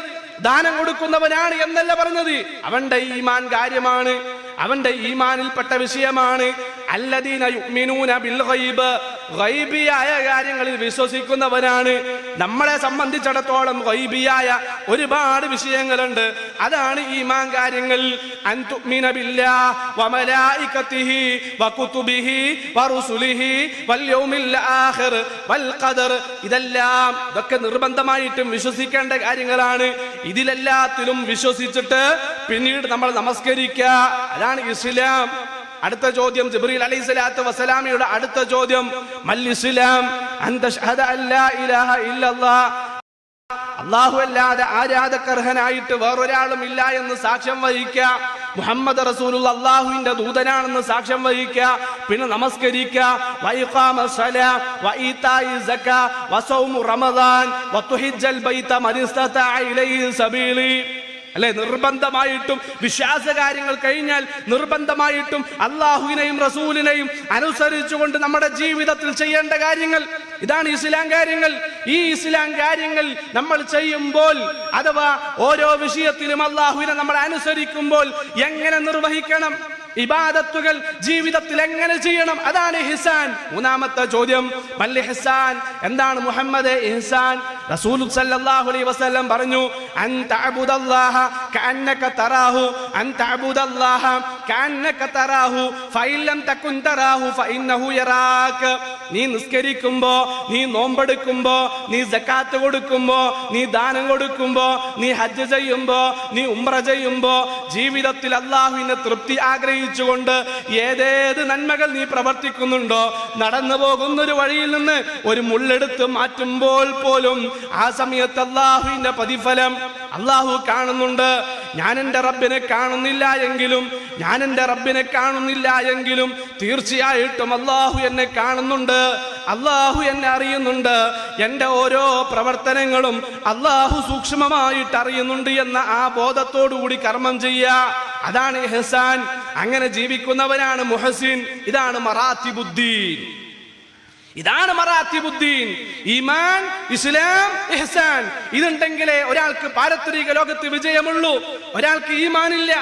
ദാനം കൊടുക്കുന്നവനാണ് എന്നല്ല പറഞ്ഞത്. അവന്റെ ഈമാൻ കാര്യമാണ്, അവന്റെ ഈമാനിൽപ്പെട്ട വിഷയമാണ്. അല്ലദീന യുഅ്മിനൂന ബിൽ ഗൈബ്, ഗൈബിയായ കാര്യങ്ങളിൽ വിശ്വസിക്കുന്നവനാണ്. നമ്മളെ സംബന്ധിച്ചിടത്തോളം ഗൈബിയായ ഒരുപാട് വിഷയങ്ങളുണ്ട്. അതാണ് ഈമാൻ കാര്യങ്ങൾ. അൻ തുഅ്മിന ബില്ലാഹി വ മലായികതിഹി വ കുതുബിഹി വ റുസുലിഹി വൽ യൗമിൽ ആഖിർ വൽ ഖദർ. ഇതൊക്കെ നിർബന്ധമായിട്ടും വിശ്വസിക്കേണ്ട കാര്യങ്ങളാണ്. ഇതിലെല്ലാത്തിലും വിശ്വസിച്ചിട്ട് പിന്നീട് നമ്മൾ നമസ്കരിക്കുക. അതാണ് ഇസ്ലാം. അടുത്ത ചോദ്യം ജിബ്രീൽ അലൈഹിസ്സലാത്തു വസ്സലാമിയുടെ അടുത്ത ചോദ്യം, മൽ ഇസ്ലാം? അൻ തശ്ഹദ അല്ലാ ഇലാഹ ഇല്ലല്ലാഹ്. അല്ലാഹു അല്ലാതെ ആരാധകർഹനായിട്ട് വേറൊരാളും ഇല്ല എന്ന് സാക്ഷ്യം വഹിക്കുക, മുഹമ്മദ് റസൂലുള്ള അല്ലാഹുവിന്റെ ദൂതനാണെന്ന് സാക്ഷ്യം വഹിക്കുക, പിന്നെ നമസ്കരിക്കുക, വഇഖാമസ് സലാ വഇതാഇ സക്കാ വസൗമു റമദാൻ വതുഹിജ്ജൽ ബൈത മൻ ഇസ്തതഅ ഇലൈഹി സബീലി. അല്ലെ, നിർബന്ധമായിട്ടും വിശ്വാസ കാര്യങ്ങൾ കഴിഞ്ഞാൽ നിർബന്ധമായിട്ടും അള്ളാഹുവിനെയും റസൂലിനെയും അനുസരിച്ചുകൊണ്ട് നമ്മുടെ ജീവിതത്തിൽ ചെയ്യേണ്ട കാര്യങ്ങൾ ഇതാണ് ഇസ്ലാം കാര്യങ്ങൾ. ഈ ഇസ്ലാം കാര്യങ്ങൾ നമ്മൾ ചെയ്യുമ്പോൾ അഥവാ ഓരോ വിഷയത്തിലും അള്ളാഹുവിനെ നമ്മൾ അനുസരിക്കുമ്പോൾ എങ്ങനെ നിർവഹിക്കണം, ഇബാദത്തുകൾ ജീവിതത്തിൽ എങ്ങനെ ചെയ്യണം, അതാണ് ഇഹ്സാൻ. മൂന്നാമത്തെ ചോദ്യം, വൽ ഇഹ്സാൻ, എന്താണ് മുഹമ്മദ് ഇഹ്സാൻ? റസൂൽ സല്ലല്ലാഹു അലൈഹി വസല്ലം പറഞ്ഞു, അൻ തഅബുദല്ലാഹ കഅന്നക തറാഹു, അൻ തഅബുദല്ലാഹ കഅന്നക തറാഹു ഫഇൻ ലം തകുൻ തറാഹു ഫഇന്നഹു യറാക. നീ നിസ്കരിക്കുമ്പോ, നീ നോമ്പെടുക്കുമ്പോ, നീ സക്കാത്ത് കൊടുക്കുമ്പോ, നീ ദാനം കൊടുക്കുമ്പോ, നീ ഹജ്ജ് ചെയ്യുമ്പോ, നീ ഉംറ ചെയ്യുമ്പോ, ജീവിതത്തിൽ അല്ലാഹുവിന്റെ തൃപ്തി ആഗ്രഹിച്ചുകൊണ്ട് ഏതേത് നന്മകൾ നീ പ്രവർത്തിക്കുന്നുണ്ടോ, നടന്നു പോകുന്നൊരു വഴിയിൽ നിന്ന് ഒരു മുള്ളെടുത്ത് മാറ്റുമ്പോൾ പോലും ആ സമയത്ത് അല്ലാഹുവിന്റെ പ്രതിഫലം അല്ലാഹു കാണുന്നുണ്ട്. ഞാൻ എൻ്റെ റബ്ബിനെ കാണുന്നില്ല എങ്കിലും തീർച്ചയായിട്ടും അല്ലാഹു എന്നെ കാണുന്നുണ്ട്, അല്ലാഹു എന്നെ അറിയുന്നുണ്ട്, എൻ്റെ ഓരോ പ്രവർത്തനങ്ങളും അല്ലാഹു സൂക്ഷ്മമായിട്ട് അറിയുന്നുണ്ട് എന്ന ആ ബോധത്തോടുകൂടി കർമ്മം ചെയ്യുക, അതാണ് ഇഹ്സാൻ. അങ്ങനെ ജീവിക്കുന്നവനാണ് മുഹസിൻ. ഇതാണ് മറാത്തിബുദ്ദീൻ. ഈമാൻ, ഇസ്ലാം, ഇഹ്സാൻ. ഇതുണ്ടെങ്കിലേ ഒരാൾക്ക് പാരത്രിക ലോകത്ത് വിജയമുള്ളൂ. ഒരാൾക്ക് ഈമാനില്ല,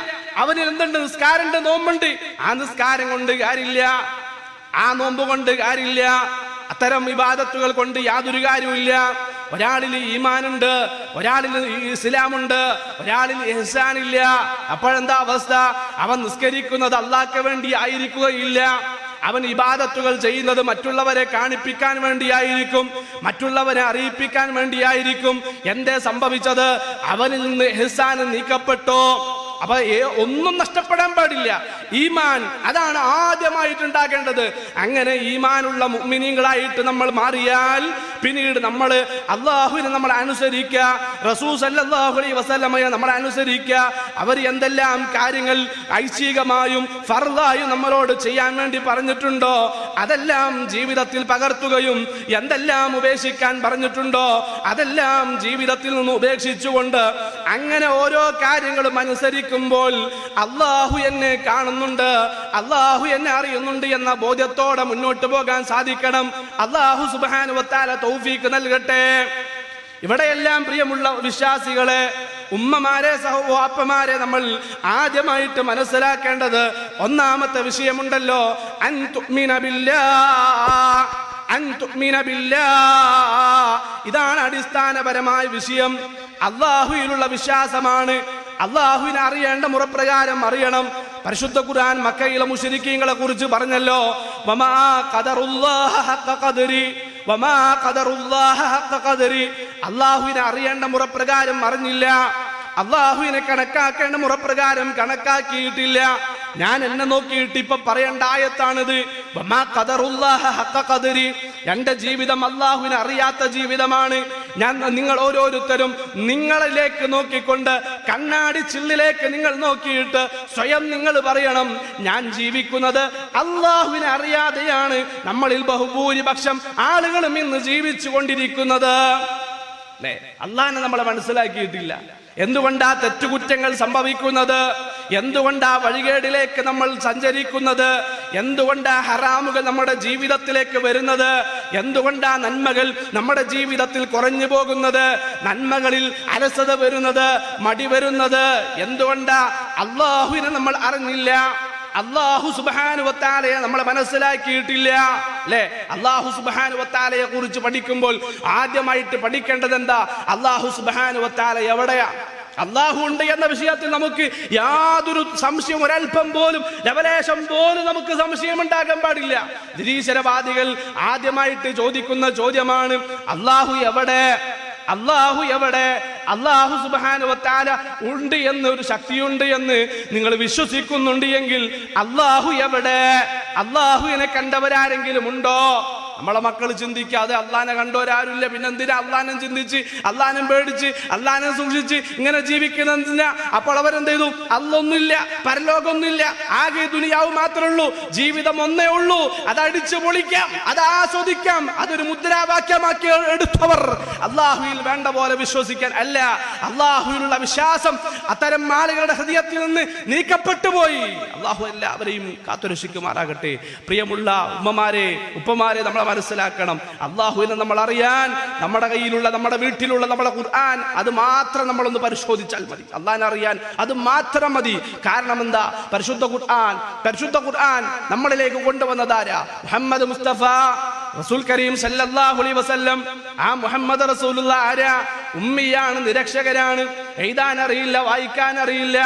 അവന് എന്തുണ്ട്? നിസ്കാരമുണ്ട്, നോമ്പുണ്ട്. ആ നിസ്കാരം കൊണ്ട് കാര്യമില്ല, ആ നോമ്പ് കൊണ്ട് കാര്യമില്ല, അത്തരം ഇബാദത്തുകൾ കൊണ്ട് യാതൊരു കാര്യമില്ല. ഒരാളിൽ ഈമാനുണ്ട്, ഒരാളിൽ ഇസ്ലാമുണ്ട്, ഒരാളിൽ ഇഹ്സാൻ ഇല്ല. അപ്പോഴെന്താ അവസ്ഥ? അവൻ നിസ്കരിക്കുന്നത് അല്ലാഹ്ക്ക് വേണ്ടി ആയിരിക്കുകയില്ല, അവൻ ഇബാദത്തുകൾ ചെയ്യുന്നത് മറ്റുള്ളവരെ കാണിപ്പിക്കാൻ വേണ്ടിയായിരിക്കും, മറ്റുള്ളവരെ അറിയിപ്പിക്കാൻ വേണ്ടിയായിരിക്കും. എന്തേ സംഭവിച്ചത്? അവനിൽ നിന്ന് ഇഹ്സാൻ നീക്കപ്പെട്ടോ. അപ്പൊ ഒന്നും നഷ്ടപ്പെടാൻ പാടില്ല. ഈമാൻ, അതാണ് ആദ്യമായിട്ടുണ്ടാകേണ്ടത്. അങ്ങനെ ഈമാനുള്ള മുഅ്മിനീങ്ങളായിട്ട് നമ്മൾ മാറിയാൽ പിന്നീട് നമ്മൾ അല്ലാഹുവിനെ നമ്മൾ അനുസരിക്കുക, റസൂൽ സല്ലല്ലാഹു അലൈഹി വസല്ലമയെ നമ്മൾ അനുസരിക്കുക. അവർ എന്തെല്ലാം കാര്യങ്ങൾ ഐച്ഛികമായും ഫർളായും നമ്മളോട് ചെയ്യാൻ വേണ്ടി പറഞ്ഞിട്ടുണ്ടോ അതെല്ലാം ജീവിതത്തിൽ പകർത്തുകയും എന്തെല്ലാം ഉപേക്ഷിക്കാൻ പറഞ്ഞിട്ടുണ്ടോ അതെല്ലാം ജീവിതത്തിൽ നിന്ന് ഉപേക്ഷിച്ചുകൊണ്ട് അങ്ങനെ ഓരോ കാര്യങ്ങളും അനുസരിക്കുമ്പോൾ അല്ലാഹു എന്നെ കാണുന്നുണ്ട്, അല്ലാഹു എന്നെ അറിയുന്നുണ്ട് എന്ന ബോധ്യത്തോടെ മുന്നോട്ട് പോകാൻ സാധിക്കണം. അല്ലാഹു സുബ്ഹാനഹു വ തആല തൗഫീഖ് നൽകട്ടെ. ഇവിടെയെല്ലാം പ്രിയമുള്ള വിശ്വാസികളെ, ഉമ്മമാരെ, സഹോദരന്മാരെ, നമ്മൾ ആദ്യമായിട്ട് മനസ്സിലാക്കേണ്ടത് ഒന്നാമത്തെ വിഷയമുണ്ടല്ലോ, അൻ തുഅ്മിന ബില്ലാഹ്. ഇതാണ് അടിസ്ഥാനപരമായ വിഷയം. അല്ലാഹുവിലുള്ള വിശ്വാസമാണ്. അല്ലാഹുവിനെ അറിയേണ്ട മുറപ്രകാരം അറിയണം. പരിശുദ്ധ ഖുർആൻ മക്കയിലെ മുശ്രിക്കീങ്ങളെ കുറിച്ച് പറഞ്ഞല്ലോ, വമാ ഖദറുല്ലാഹ ഹഖ ഖദരി, വമാ ഖദറുല്ലാഹ ഹഖ ഖദരി. അല്ലാഹുവിനെ അറിയേണ്ട മുറപ്രകാരം അറിഞ്ഞില്ല, അല്ലാഹുവിനെ കണക്കാക്കേണ്ട മുറപ്രകാരം കണക്കാക്കിയിട്ടില്ല. ഞാൻ എന്നെ നോക്കിയിട്ട് ഇപ്പൊ പറയേണ്ട ആയത്താണിത്. വമാ ഖദറുല്ലാഹ ഹഖ ഖദരി. എന്റെ ജീവിതം അല്ലാഹുവിനെ അറിയാത്ത ജീവിതമാണ്. നിങ്ങൾ ഓരോരുത്തരും നിങ്ങളിലേക്ക് നോക്കിക്കൊണ്ട് കണ്ണാടി ചില്ലിലേക്ക് നിങ്ങൾ നോക്കിയിട്ട് സ്വയം നിങ്ങൾ പറയണം, ഞാൻ ജീവിക്കുന്നത് അല്ലാഹുവിനെ അറിയാതെയാണ് നമ്മളിൽ ബഹുഭൂരിപക്ഷം ആളുകളും ഇന്ന് ജീവിച്ചു കൊണ്ടിരിക്കുന്നത്. അല്ലേ? അല്ലാഹുവിനെ നമ്മളെ മനസ്സിലാക്കിയിട്ടില്ല. എന്തുകൊണ്ടാ തെറ്റുകുറ്റങ്ങൾ സംഭവിക്കുന്നത്? എന്തുകൊണ്ടാ വഴികേടിലേക്ക് നമ്മൾ സഞ്ചരിക്കുന്നത്? എന്തുകൊണ്ടാ ഹറാമുകൾ നമ്മുടെ ജീവിതത്തിലേക്ക് വരുന്നത്? എന്തുകൊണ്ടാ നന്മകൾ നമ്മുടെ ജീവിതത്തിൽ കുറഞ്ഞു പോകുന്നത്? നന്മകളിൽ അലസത വരുന്നത്, മടി വരുന്നത് എന്തുകൊണ്ടാ? അല്ലാഹുവിനെ നമ്മൾ അറിഞ്ഞില്ല, അല്ലാഹു സുബ്ഹാനഹു വ തആലയെ നമ്മൾ മനസ്സിലാക്കിയിട്ടില്ല. അല്ലേ? അല്ലാഹു സുബ്ഹാനഹു വ തആലയെ കുറിച്ച് പഠിക്കുമ്പോൾ ആദ്യമായിട്ട് പഠിക്കേണ്ടത് എന്താ? അല്ലാഹു സുബ്ഹാനഹു വ തആല എവിടെയാ? അല്ലാഹു ഉണ്ട് എന്ന വിഷയത്തിൽ നമുക്ക് യാതൊരു സംശയം, ഒരൽപ്പം പോലും, ലവലേശം പോലും നമുക്ക് സംശയം ഉണ്ടാകാൻ പാടില്ല. നിരീശ്വരവാദികൾ ആദ്യമായിട്ട് ചോദിക്കുന്ന ചോദ്യമാണ്, അല്ലാഹു എവിടെ? അല്ലാഹു എവിടെ? അല്ലാഹു സുബ്ഹാനഹു വ തആല ഉണ്ട് എന്ന്, ഒരു ശക്തിയുണ്ട് എന്ന് നിങ്ങൾ വിശ്വസിക്കുന്നുണ്ട് എങ്കിൽ അല്ലാഹു എവിടെ? അല്ലാഹുവിനെ കണ്ടവരാരെങ്കിലും ഉണ്ടോ? നമ്മളെ മക്കൾ ചിന്തിക്കാതെ അള്ളാനെ കണ്ടോരാരുമില്ല, പിന്നെന്തിനാ അള്ളാനം ചിന്തിച്ച് അള്ളാനം പേടിച്ച് അള്ളാനം സൂക്ഷിച്ച് ഇങ്ങനെ ജീവിക്കുന്നതിനാ? അപ്പോൾ അവരെന്ത് ചെയ്തു? അല്ലൊന്നുമില്ല, പരലോകമൊന്നുമില്ല, ആകെ ദുനിയാവ് മാത്രമേ ഉള്ളൂ, ജീവിതം ഒന്നേ ഉള്ളൂ, അത് അടിച്ചു പൊളിക്കാം, അത് ആസ്വദിക്കാം, അതൊരു മുദ്രാവാക്യമാക്കി എടുത്തവർ അള്ളാഹുവിൽ വേണ്ട പോലെ വിശ്വസിക്കാൻ അല്ല. അള്ളാഹുവിലുള്ള വിശ്വാസം അത്തരം ആളുകളുടെ ഹൃദയത്തിൽ നിന്ന് നീക്കപ്പെട്ടു പോയി. അള്ളാഹു എല്ലാവരെയും കാത്തുരക്ഷിക്കുമാറാകട്ടെ. പ്രിയമുള്ള ഉമ്മമാരെ, ഉപ്പമാരെ, നമ്മളെ മനസ്സിലാക്കണം, അള്ളാഹുവിനെ നമ്മൾ അറിയാൻ നമ്മുടെ കയ്യിലുള്ള, നമ്മുടെ വീട്ടിലുള്ള നമ്മുടെ ഖുർആൻ അത് മാത്രം നമ്മളൊന്ന് പരിശോധിച്ചാൽ മതി. അള്ളാഹിനെ അറിയാൻ അത് മാത്രം മതി. കാരണം എന്താ? പരിശുദ്ധ ഖുർആൻ നമ്മളിലേക്ക് കൊണ്ടുവന്നതാരാ? മുഹമ്മദ് മുസ്തഫ റസൂൽ കരീം സല്ലല്ലാഹു അലൈഹി വസല്ലം. ആ മുഹമ്മദ് റസൂലുള്ള ആരാ? ഉമ്മിയാണ്, നിരക്ഷകരാണ്, എഴുതാൻ അറിയില്ല, വായിക്കാൻ അറിയില്ല.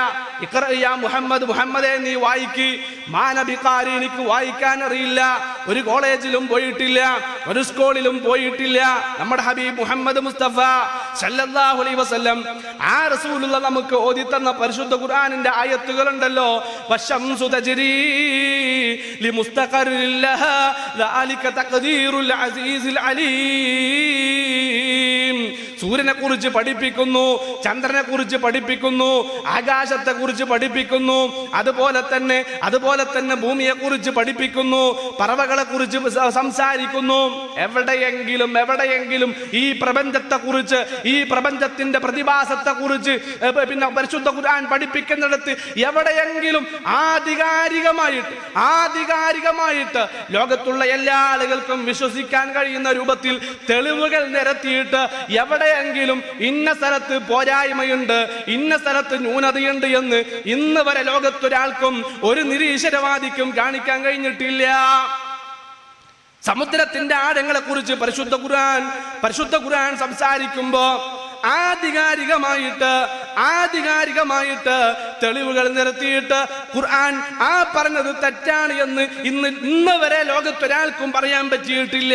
ഇഖ്റ യാ മുഹമ്മദ്, മുഹമ്മദേ നീ വായിക്ക്. മാനബിഖാരി, എനിക്ക് വായിക്കാൻ അറിയില്ല, ഒരു കോളേജിലും പോയിട്ടില്ല, ഒരു സ്കൂളിലും പോയിട്ടില്ല. നമ്മുടെ ഹബീബ് മുഹമ്മദ് മുസ്തഫ സല്ലല്ലാഹു അലൈഹി വസല്ലം, ആ റസൂലുള്ള നമുക്ക് ഓതി തന്ന പരിശുദ്ധ ഖുർആനിന്റെ ആയത്തുകളുണ്ടല്ലോ. വശംസു തജ്രീ ലിമുസ്തഖറിൻ ലഹാ ദാലിക തഖ്ദീറുൽ അസീസിൽ അലീം. സൂര്യനെ കുറിച്ച് പഠിപ്പിക്കുന്നു, ചന്ദ്രനെ കുറിച്ച് പഠിപ്പിക്കുന്നു, ആകാശത്തെ കുറിച്ച് പഠിപ്പിക്കുന്നു, അതുപോലെ തന്നെ ഭൂമിയെ കുറിച്ച് പഠിപ്പിക്കുന്നു, പറവകളെ കുറിച്ച് സംസാരിക്കുന്നു. എവിടെയെങ്കിലും ഈ പ്രപഞ്ചത്തെ കുറിച്ച്, ഈ പ്രപഞ്ചത്തിന്റെ പ്രതിഭാസത്തെ കുറിച്ച് പിന്നെ പരിശുദ്ധ ഖുർആൻ പഠിപ്പിക്കുന്നിടത്ത് എവിടെയെങ്കിലും ആധികാരികമായിട്ട് ലോകത്തുള്ള എല്ലാ ആളുകൾക്കും വിശ്വസിക്കാൻ കഴിയുന്ന രൂപത്തിൽ തെളിവുകൾ നിരത്തിയിട്ട് എവിടെയെങ്കിലും ഇന്ന സ്ഥലത്ത് പോരായ്മയുണ്ട്, ഇന്ന സ്ഥലത്ത് ന്യൂനതയുണ്ട് എന്ന് ഇന്ന് വരെ ലോകത്തൊരാൾക്കും ഒരു നിരീശ്വരവാദിക്കും കാണിക്കാൻ കഴിഞ്ഞിട്ടില്ല. സമുദ്രത്തിന്റെ ആഴങ്ങളെ കുറിച്ച് പരിശുദ്ധ ഖുർആൻ സംസാരിക്കുമ്പോ ആധികാരികമായിട്ട് തെളിവുകൾ നിരത്തിയിട്ട് ഖുർആൻ ആ പറഞ്ഞത് തെറ്റാണ് എന്ന് ഇന്ന് വരെ ലോകത്തൊരാൾക്കും പറയാൻ പറ്റിയിട്ടില്ല.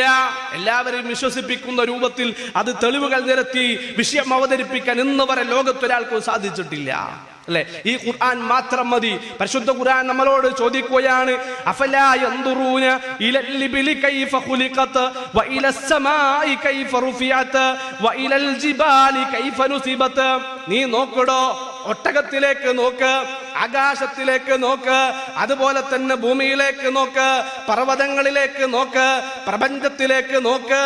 എല്ലാവരെയും വിശ്വസിപ്പിക്കുന്ന രൂപത്തിൽ അത് തെളിവുകൾ നിരത്തി വിഷയം അവതരിപ്പിക്കാൻ ഇന്ന് വരെ ലോകത്തൊരാൾക്കും സാധിച്ചിട്ടില്ല. അല്ലെ? ഈ ഖുർആൻ മാത്രം മതി. പരിശുദ്ധ ഖുർആൻ നമ്മളോട് ചോദിക്കുകയാണ്, അഫലാ യൻദുറൂന ഇലൽ ഇബ്ലി കൈഫ ഖുലിഖത് വ ഇലസ് സമാഇ കൈഫ റുഫിഅത് വ ഇലൽ ജിബാലി കൈഫ നുസിബത്. നീ നോക്കടോ, ഒട്ടകത്തിലേക്ക് നോക്ക്, ആകാശത്തിലേക്ക് നോക്ക്, അതുപോലെ തന്നെ ഭൂമിയിലേക്ക് നോക്ക്, പർവ്വതങ്ങളിലേക്ക് നോക്ക്, പ്രപഞ്ചത്തിലേക്ക് നോക്ക്.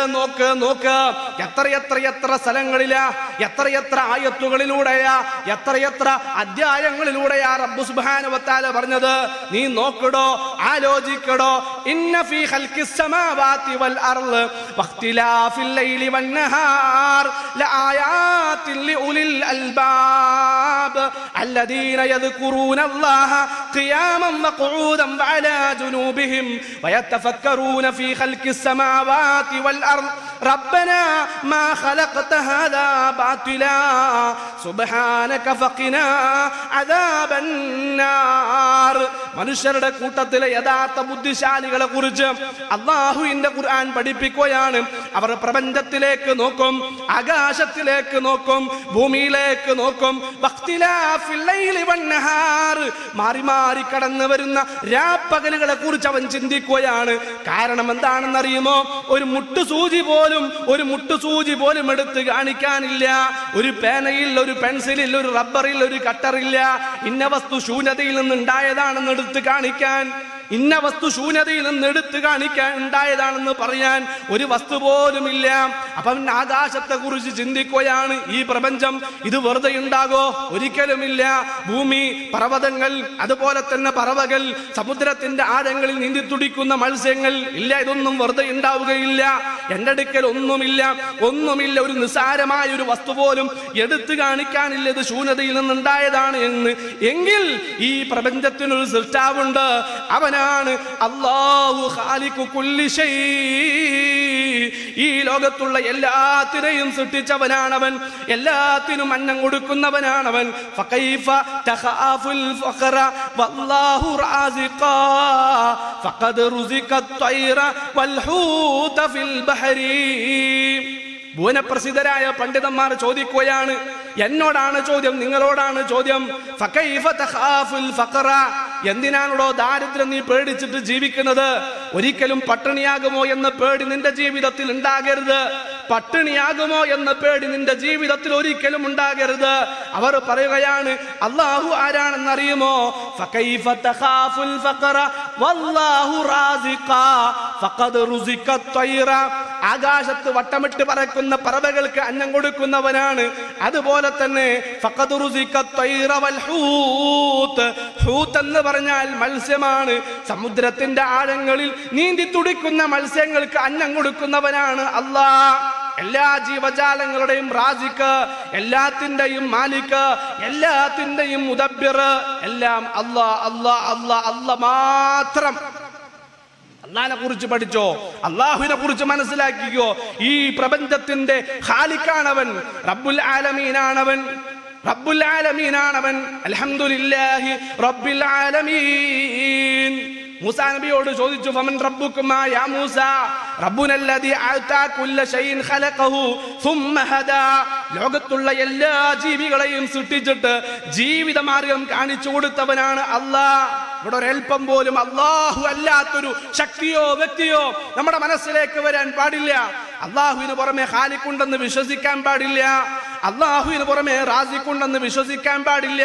എത്ര സ്ഥലങ്ങളിലാ, എത്ര ആയത്തുകളിലൂടെയാ, എത്ര അധ്യായങ്ങളിലൂടെയാ റബ്ബ് സുബ്ഹാനഹു വ തആല പറഞ്ഞത്. നീ നോക്കടോ, ആലോചിക്കടോ. ഇന്ന ഫീ ഖൽഖിസ് സമാവാതി വൽ അർള് വഖ്തിലാഫിൽ ലൈലി വൻ നഹാർ ലആയാതിൻ ലിഉലിൽ അൽബാബ് الذين يذكرون الله قياما وقعودا وعلى جنوبهم ويتفكرون في خلق السماوات والأرض ربنا ما خلقت هذا باطلا سبحانك فقنا عذاب النار. മനുഷ്യരുടെ കൂട്ടത്തിലെ യഥാർത്ഥ ബുദ്ധിശാലികളെ കുറിച്ച് അല്ലാഹുവിന്റെ ഖുർആൻ പഠിപ്പിക്കുകയാണ്. അവർ പ്രപഞ്ചത്തിലേക്ക് നോക്കും, ആകാശത്തിലേക്ക് നോക്കും, ഭൂമിയിലേക്ക് നോക്കും. മാറി കടന്നു വരുന്ന രാപ്പകലുകളെ കുറിച്ച് അവൻ ചിന്തിക്കുകയാണ്. കാരണം എന്താണെന്നറിയുമോ? ഒരു മുട്ടുസൂചി പോലും എടുത്ത് കാണിക്കാനില്ല. ഒരു പേനയിൽ, ഒരു പെൻസിലിൽ, ഒരു റബ്ബറിൽ, ഒരു കട്ടറില്ല. ഇന്ന വസ്തു ശൂന്യതയിൽ നിന്നുണ്ടായതാണെന്ന് എടുത്ത് കാണിക്കാൻ, ഇന്ന വസ്തു ശൂന്യതയിൽ നിന്ന് എടുത്തു കാണിക്കാൻ ഉണ്ടായതാണെന്ന് പറയാൻ ഒരു വസ്തു പോലുമില്ല. അപ്പം ആകാശത്തെ കുറിച്ച് ചിന്തിക്കുകയാണ്. ഈ പ്രപഞ്ചം ഇത് വെറുതെ ഉണ്ടാകോ? ഒരിക്കലുമില്ല. ഭൂമി, പർവ്വതങ്ങൾ, അതുപോലെ തന്നെ പറവകൾ, സമുദ്രത്തിന്റെ ആഴങ്ങളിൽ നീന്തി തുടിക്കുന്ന മത്സ്യങ്ങൾ, ഇല്ല, ഇതൊന്നും വെറുതെ ഉണ്ടാവുകയില്ല. എൻ്റെ അടുക്കൽ ഒന്നുമില്ല. ഒരു നിസ്സാരമായ ഒരു വസ്തു പോലും എടുത്തു കാണിക്കാനില്ല ഇത് ശൂന്യതയിൽ നിന്നുണ്ടായതാണ് എന്ന്. എങ്കിൽ ഈ പ്രപഞ്ചത്തിനൊരു സൃഷ്ടാവുണ്ട്. അവനാണ് അല്ലാഹു ഖാലിഖു കുല്ലി ശൈ. ഈ ലോകത്തുള്ള എല്ലാത്തിനെയും സൃഷ്ടിച്ചവനാണവൻ, എല്ലാത്തിനും അന്നം കൊടുക്കുന്നവനാണവൻ. ഫകൈഫ തഖാഫുൽ ഫഖറ വല്ലാഹു റാസിഖാ ഫഖദ് റുസിഖത് തൈറ വൽ ഹൂത ഫിൽ ബഹരി. ഭുവനപ്രസിദ്ധരായ പണ്ഡിതന്മാർ ചോദിക്കുകയാണ്. എന്നോടാണ് ചോദ്യം, നിങ്ങളോടാണ് ചോദ്യം. ഫകൈഫ തഖാഫുൽ ഫഖറ, എന്തിനാണോ ദാരിദ്ര്യം നീ പേടിച്ചിട്ട് ജീവിക്കുന്നത്? ഒരിക്കലും പട്ടിണിയാകുമോ എന്ന പേടി നിന്റെ ജീവിതത്തിൽ ഉണ്ടാകരുത്. പട്ടിണിയാകുമോ എന്ന പേടി നിന്റെ ജീവിതത്തിൽ ഒരിക്കലും ഉണ്ടാകരുത്. അവർ പറയുകയാണ്, അല്ലാഹു ആരാണെന്ന് അറിയുമോ? ഫകൈഫ തഖാഫുൽ ഫഖറ വല്ലാഹു റാസിഖാ ഫഖദ് റുസിഖത് തൈറ. ആകാശത്ത് വട്ടമിട്ട് പറക്കുന്ന പറവകൾക്ക് അന്നം കൊടുക്കുന്നവനാണ്. അതുപോലെ തന്നെ ഫഖദ് റുസിഖത് തൈറ വൽ ഹൂത്ത്. ഹൂത്ത് എന്ന് പറഞ്ഞാൽ മത്സ്യമാണ്. സമുദ്രത്തിന്റെ ആഴങ്ങളിൽ നീന്തി തുടിക്കുന്ന മത്സ്യങ്ങൾക്ക് അന്നം കൊടുക്കുന്നവനാണ് അല്ലാഹ്. എല്ലാ ജീവജാലങ്ങളുടെയും റാസിഖ്, എല്ലാത്തിന്റെയും മാലിക്, എല്ലാത്തിന്റെയും മുദബ്ബിർ, എല്ലാം അല്ലാഹ് അല്ലാഹ് അല്ലാഹ് അല്ലാഹ് മാത്രം. അല്ലാഹുവിനെ കുറിച്ച് പഠിച്ചോ, അല്ലാഹുവിനെ കുറിച്ച് മനസ്സിലാക്കിക്കോ. ഈ പ്രപഞ്ചത്തിന്റെ ഖാലിഖാണവൻ, റബ്ബുൽ ആലമീനാണവൻ, റബ്ബുൽ ആലമീനാണവൻ. അൽഹംദുലില്ലാഹി റബ്ബിൽ ആലമീൻ. മൂസാ നബിയോട് ചോദിച്ചു, ഫമൻ റബ്ബുകുമാ യാ മൂസ? റബ്ബുനല്ലദീ അഅതാ കുല്ല ഷൈഇൻ ഖലഖഹു സുമ്മ ഹദാ. ലോകത്തുള്ള എല്ലാ ജീവികളെയും സൃഷ്ടിച്ചിട്ട് ജീവിതമാർഗം കാണിച്ചു കൊടുത്തവനാണ് അല്ലാഹ്. ഇവിടെ ഒരൽപ്പം പോലും അല്ലാഹു അല്ലാത്തൊരു ശക്തിയോ വ്യക്തിയോ നമ്മുടെ മനസ്സിലേക്ക് വരാൻ പാടില്ല. അല്ലാഹുവിന് പുറമെ ഖാലിഖുണ്ടെന്ന് വിശ്വസിക്കാൻ പാടില്ല. അല്ലാഹുവിന് പുറമെ റാസിഖുണ്ടെന്ന് വിശ്വസിക്കാൻ പാടില്ല.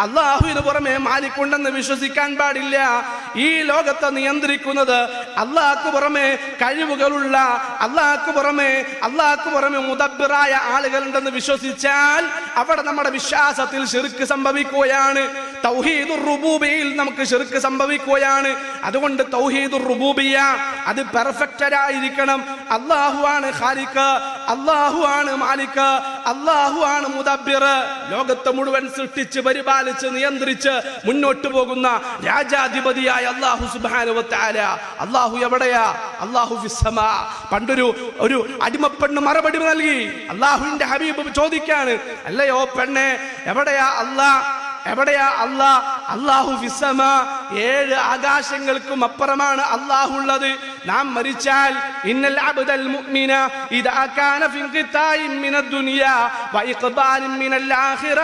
അല്ലാഹുവിന് പുറമെ മാലിക്കുണ്ടെന്ന് വിശ്വസിക്കാൻ പാടില്ല. ഈ ലോകത്തെ നിയന്ത്രിക്കുന്നത് അല്ലാഹുക്ക് പുറമെ കഴിവുകളുള്ള, അല്ലാഹുക്ക് പുറമെ മുദബ്ബിറായ ആളുകളുണ്ടെന്ന് വിശ്വസിച്ചാൽ അവിടെ നമ്മുടെ വിശ്വാസത്തിൽ ശിർക്ക് സംഭവിക്കുകയാണ്. തൗഹീദുർ റുബൂബിയയിൽ നമുക്ക് ശിർക്ക് സംഭവിക്കുകയാണ്. അതുകൊണ്ട് തൗഹീദുർ റുബൂബിയ അത് പെർഫെക്റ്റ് ആയിരിക്കണം. അല്ലാഹു ആണ് ഖാലിഖ്, അല്ലാഹു ആണ് മാലിക്, അല്ലാഹു ആണ് മുദബ്ബിർ. ലോകത്തെ മുഴുവൻ സൃഷ്ടിച്ച് പരിപാലിച്ച് നിയന്ത്രിച്ച് മുന്നോട്ട് പോകുന്ന രാജാധിപതിയായ അല്ലാഹു സുബ്ഹാനഹു വ തആല. അല്ലാഹു എവിടെയാ? അല്ലാഹു ഫിസ്സമാ. പണ്ടൊരു അടിമപ്പെണ്ണ് മറുപടി നൽകി. അല്ലാഹുവിന്റെ ഹബീബ് ചോദിക്കാണ്, അല്ലയോ പെണ്ണെ, എവിടെയാ അല്ലാഹ്? എവിടെയാ അല്ലാഹ്? അല്ലാഹു ഫിസ്സമാ. 7 ആകാശങ്ങൾക്കും അപ്പുറമാണ് അല്ലാഹു ഉള്ളത്. നാം മരിച്ചാൽ ഇന്നൽ അബ്ദൽ മുഅ്മിന ഇദാ കാന ഫി ഇൻഖിതാഇൻ മിനദ് ദുനിയാ വ ഇഖ്ബാലിൻ മിനൽ ആഖിറ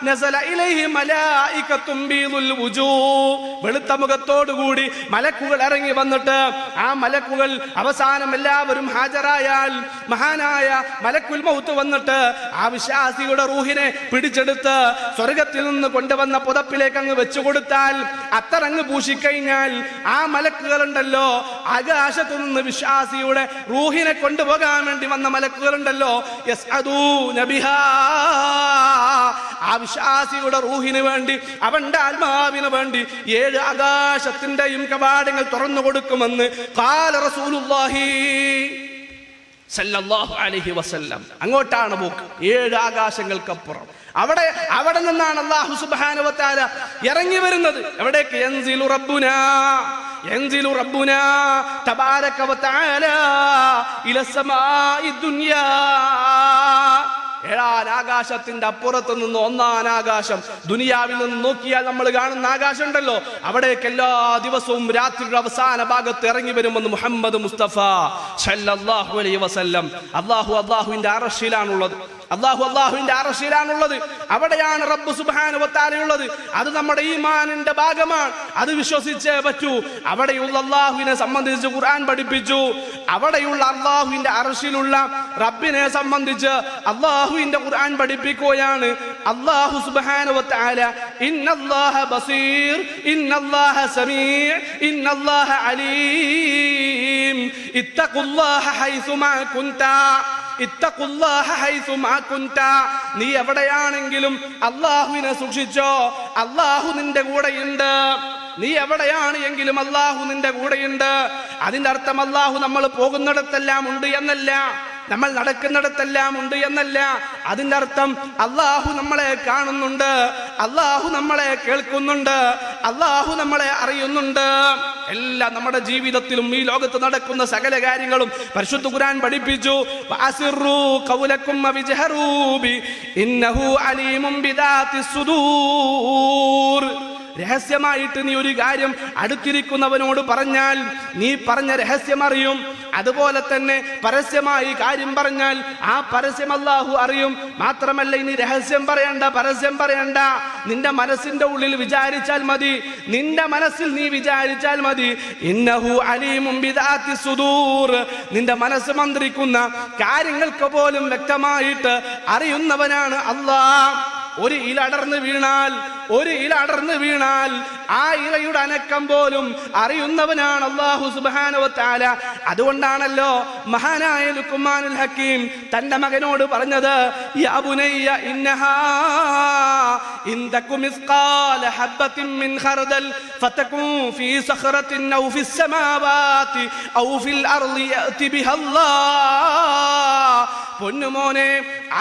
നസല ഇലൈഹി മലായികത്തും ബീദുൽ വുജൂഹ്. വെളുത്ത മുഖത്തോടു കൂടി മലക്കുകൾ ഇറങ്ങി വന്നിട്ട് ആ മലക്കുകൾ അവസാനം എല്ലാവരും ഹാജരായാൽ മഹാനായ മലക്കുൽ മൗത്ത് വന്നിട്ട് ആ വിശ്വാസിയുടെ റൂഹിനെ പിടിച്ചെടുത്ത് സ്വർഗ്ഗത്തിൽ നിന്ന് കൊണ്ടുവന്ന പുതപ്പിലേക്ക് അങ്ങ് വെച്ചു കൊടുത്താൽ, അത്തറങ്ങ് പൂശിക്കഴിഞ്ഞാൽ ആ മലക്കുകളുണ്ടല്ലോ, ആകാശത്തു നിന്ന് വിശ്വാസിയുടെ റൂഹിനെ കൊണ്ടുപോകാൻ വേണ്ടി വന്ന മലക്കുകളുണ്ടല്ലോ, യസ്അദൂന ബിഹാ. ആ വിശ്വാസിയുടെ റൂഹിന് വേണ്ടി, അവന്റെ ആത്മാവിന് വേണ്ടി 7 ആകാശത്തിന്റെയും കവാടങ്ങൾ തുറന്നു കൊടുക്കുമെന്ന് ഖാല റസൂലുള്ളാഹി സല്ലല്ലാഹു അലൈഹി വസല്ലം. അങ്ങോട്ടാണ് പോക്ക്, 7 ആകാശങ്ങൾക്കപ്പുറം. അവിടെ നിന്നാണ് അല്ലാഹു സുബ്ഹാനഹു വ തആല ഇറങ്ങി വരുന്നത്. എവിടേക്ക്? യൻസിലു റബ്ബുനാ തബാരക വ തആല ഇലസ് സമാഇ ദുനിയാ. 7 ആകാശത്തിന്റെ അപ്പുറത്ത് നിന്ന് 1 ആകാശം, ദുനിയാവിൽ നിന്ന് നോക്കിയാൽ നമ്മൾ കാണുന്ന ആകാശം ഉണ്ടല്ലോ, അവിടേക്ക് എല്ലാ ദിവസവും രാത്രിയുടെ അവസാന ഭാഗത്ത് ഇറങ്ങി വരുമെന്ന് മുഹമ്മദ് മുസ്തഫ സല്ലല്ലാഹു അലൈഹി വസല്ലം. അല്ലാഹുവിന്റെ അർശിലാണുള്ളത്. അല്ലാഹുവിന്റെ അർശിലാണുള്ളത്. അവിടെയാണ് റബ്ബ് സുബ്ഹാനഹു വ തആല ഉള്ളത്. അത് നമ്മുടെ ഈമാനിന്റെ ഭാഗമാണ്. അത് വിശ്വസിച്ചേ പറ്റൂ. അവിടെയുള്ള അല്ലാഹുവിനെ സംബന്ധിച്ച് ഖുർആൻ പഠിപ്പിച്ചു. അവിടെയുള്ള അല്ലാഹുവിന്റെ അർശിലുള്ള റബ്ബിനെ സംബന്ധിച്ച് അല്ലാഹുവിന്റെ ഖുർആൻ പഠിപ്പിക്കുകയാണ്. അല്ലാഹു സുബ്ഹാനഹു വ തആല ഇന്നല്ലാഹ ബസീർ, ഇന്നല്ലാഹ സമീഅ്, ഇന്നല്ലാഹ അലീം. ഇത്തഖുല്ലാഹ ഹൈസുമാ കുൻത, ഇത്തഖുല്ലാഹ ഹൈസുമാ കുൻത. നീ എവിടെയാണെങ്കിലും അല്ലാഹുവിനെ സൂക്ഷിച്ചോ, അല്ലാഹു നിന്റെ കൂടെയുണ്ട്. നീ എവിടെയാണ് എങ്കിലും അല്ലാഹു നിന്റെ കൂടെയുണ്ട്. അതിന്റെ അർത്ഥം അല്ലാഹു നമ്മൾ പോകുന്നിടത്തെല്ലാം ഉണ്ട് എന്നല്ല, നമ്മൾ നടക്കുന്നിടത്തെല്ലാം ഉണ്ട് എന്നല്ല. അതിന്റെ അർത്ഥം അല്ലാഹു നമ്മളെ കാണുന്നുണ്ട്, അല്ലാഹു നമ്മളെ കേൾക്കുന്നുണ്ട്, അല്ലാഹു നമ്മളെ അറിയുന്നുണ്ട്. എല്ലാം നമ്മുടെ ജീവിതത്തിലും ഈ ലോകത്ത് നടക്കുന്ന സകല കാര്യങ്ങളും പരിശുദ്ധ ഖുർആൻ പഠിപ്പിച്ചു. വഅസിറു ഖൗലകും വജ്ഹറൂ ബി ഇന്നഹു അലീമുൻ ബിദാത്തിസ് സുദൂർ. രഹസ്യമായിട്ട് നീ ഒരു കാര്യം അടുത്തിരിക്കുന്നവനോട് പറഞ്ഞാൽ നീ പറഞ്ഞ രഹസ്യം അറിയും. അതുപോലെ തന്നെ പരസ്യമായി കാര്യം പറഞ്ഞാൽ ആ പരസ്യം അല്ലാഹു അറിയും. മാത്രമല്ല ഇനി രഹസ്യം പറയണ്ട, പരസ്യം പറയണ്ട, നിന്റെ മനസ്സിന്റെ ഉള്ളിൽ വിചാരിച്ചാൽ മതി, നിന്റെ മനസ്സിൽ നീ വിചാരിച്ചാൽ മതി. ഇന്നഹു അലീമും ബിദാത്തി സുദൂർ, നിന്റെ മനസ്സ് മന്ത്രിക്കുന്ന കാര്യങ്ങൾക്ക് പോലും വ്യക്തമായിട്ട് അറിയുന്നവനാണ് അല്ലാഹ്. ഒരു ഇല അടർന്നു വീണാൽ ആ ഇലയുടെ അനക്കം പോലും അറിയുന്നവനാണ് അല്ലാഹു സുബ്ഹാനഹു വ തആല. അതുകൊണ്ടാണല്ലോ മഹാനായ ലുഖ്മാനുൽ ഹക്കീം തന്റെ മകനോട് പറഞ്ഞത്, യാ ബുനയ്യ ഇന്നഹാ ഇൻ തകു മിസ്ഖാല ഹബ്ബത്തിൻ മിൻ ഖർദൽ ഫതകുൻ ഫീ സഖറത്തിൻ ഔ ഫിസ് സമാവാതി ഔ ഫിൽ അർളി യഅതി ബിഹല്ലാഹ്. പൊന്നുമോനെ,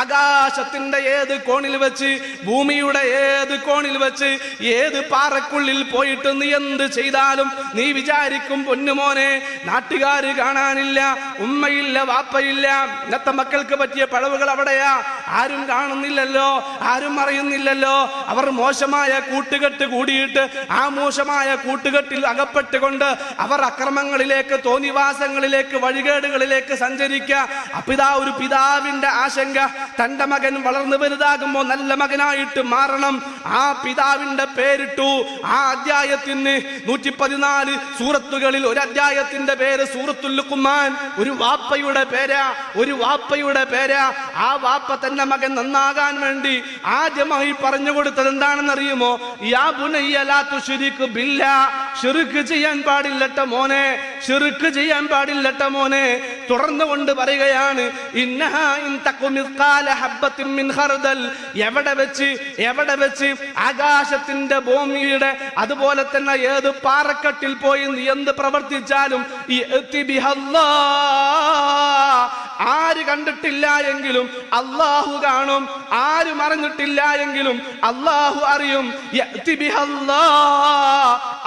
ആകാശത്തിന്റെ ഏത് കോണിൽ വെച്ച്, ഭൂമിയുടെ ഏത് കോണിൽ വെച്ച്, ഏത് പാറക്കുള്ളിൽ പോയിട്ട് നീ എന്ത് ചെയ്താലും നീ വിചാരിക്കും പൊന്നുമോനെ നാട്ടുകാര് കാണാനില്ല, ഉമ്മയില്ല, വാപ്പയില്ല, ഇന്നത്തെ മക്കൾക്ക് പറ്റിയ പിഴവുകൾ അവിടെയാ, ആരും കാണുന്നില്ലല്ലോ, ആരും അറിയുന്നില്ലല്ലോ. അവർ മോശമായ കൂട്ടുകെട്ട് കൂടിയിട്ട് ആ മോശമായ കൂട്ടുകെട്ടിൽ അകപ്പെട്ടുകൊണ്ട് അവർ അക്രമങ്ങളിലേക്ക്, തോന്നിവാസങ്ങളിലേക്ക്, വഴികേടുകളിലേക്ക് സഞ്ചരിക്കുക. അപ്പിതാ ഒരു പിതാവിന്റെ ആശങ്ക, തന്റെ മകൻ വളർന്നു വലുതാകുമ്പോൾ നല്ല മകനായിട്ട് മാറണം. ആ പിതാവിന്റെ പേരിട്ടു. ആ അധ്യായത്തിന് 114 സൂറത്തുകളിൽ ഒരു അധ്യായത്തിന്റെ പേര് സൂറത്തുൽ ലുഖ്മാൻ. ഒരു വാപ്പയുടെ പേരാ. ആ വാപ്പ തന്റെ മകൻ നന്നാകാൻ വേണ്ടി ആദ്യമായി പറഞ്ഞു കൊടുത്തത് എന്താണെന്ന് അറിയുമോ? യാ ബുനയ്യ ലാ തുശ്രിക് ബില്ലാഹ്, ശിർക്ക് ചെയ്യാൻ പാടില്ലട്ട മോനെ, ശിർക്ക് ചെയ്യാൻ പാടില്ലട്ട മോനെ. തുടർന്ന് കൊണ്ട് പറയുകയാണ്, ഇന്നഹാ ഇൻ തകു മിസ്ഖാല ഹബ്ബത്തിൻ മിൻ ഖർദൽ, എവിടെ വെച്ച് ആകാശത്തിന്റെ, ഭൂമിയുടെ, അതുപോലെ തന്നെ ഏത് പാറക്കെട്ടിൽ പോയി നീ എന്ത് പ്രവർത്തിച്ചാലും ആര് കണ്ടിട്ടില്ല എങ്കിലും അല്ലാഹു കാണും, ആരും അറിഞ്ഞിട്ടില്ല എങ്കിലും അല്ലാഹു അറിയും.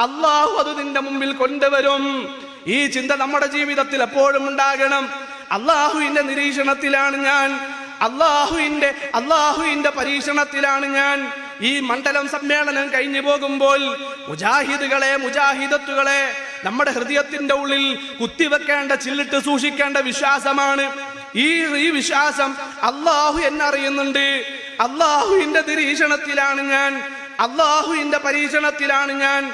അല്ലാഹു അത് നിന്റെ മുമ്പിൽ കൊണ്ടുവരും. ഈ ചിന്ത നമ്മുടെ ജീവിതത്തിൽ എപ്പോഴും ഉണ്ടാകണം. അല്ലാഹുവിന്റെ നിരീക്ഷണത്തിലാണ് ഞാൻ, അല്ലാഹുവിന്റെ പരീക്ഷണത്തിലാണ് ഞാൻ. ഈ മണ്ഡലം സമ്മേളനം കഴിഞ്ഞു പോകുമ്പോൾ മുജാഹിദുകളെ, മുജാഹിദത്തുകളെ, നമ്മുടെ ഹൃദയത്തിന്റെ ഉള്ളിൽ കുത്തിവെക്കേണ്ട, ചില്ലിട്ട് സൂക്ഷിക്കേണ്ട വിശ്വാസമാണ് ഈ വിശ്വാസം. അല്ലാഹു എന്നെ അറിയുന്നുണ്ട്, അല്ലാഹുവിന്റെ നിരീക്ഷണത്തിലാണ് ഞാൻ, അല്ലാഹുവിന്റെ പരീക്ഷണത്തിലാണ് ഞാൻ.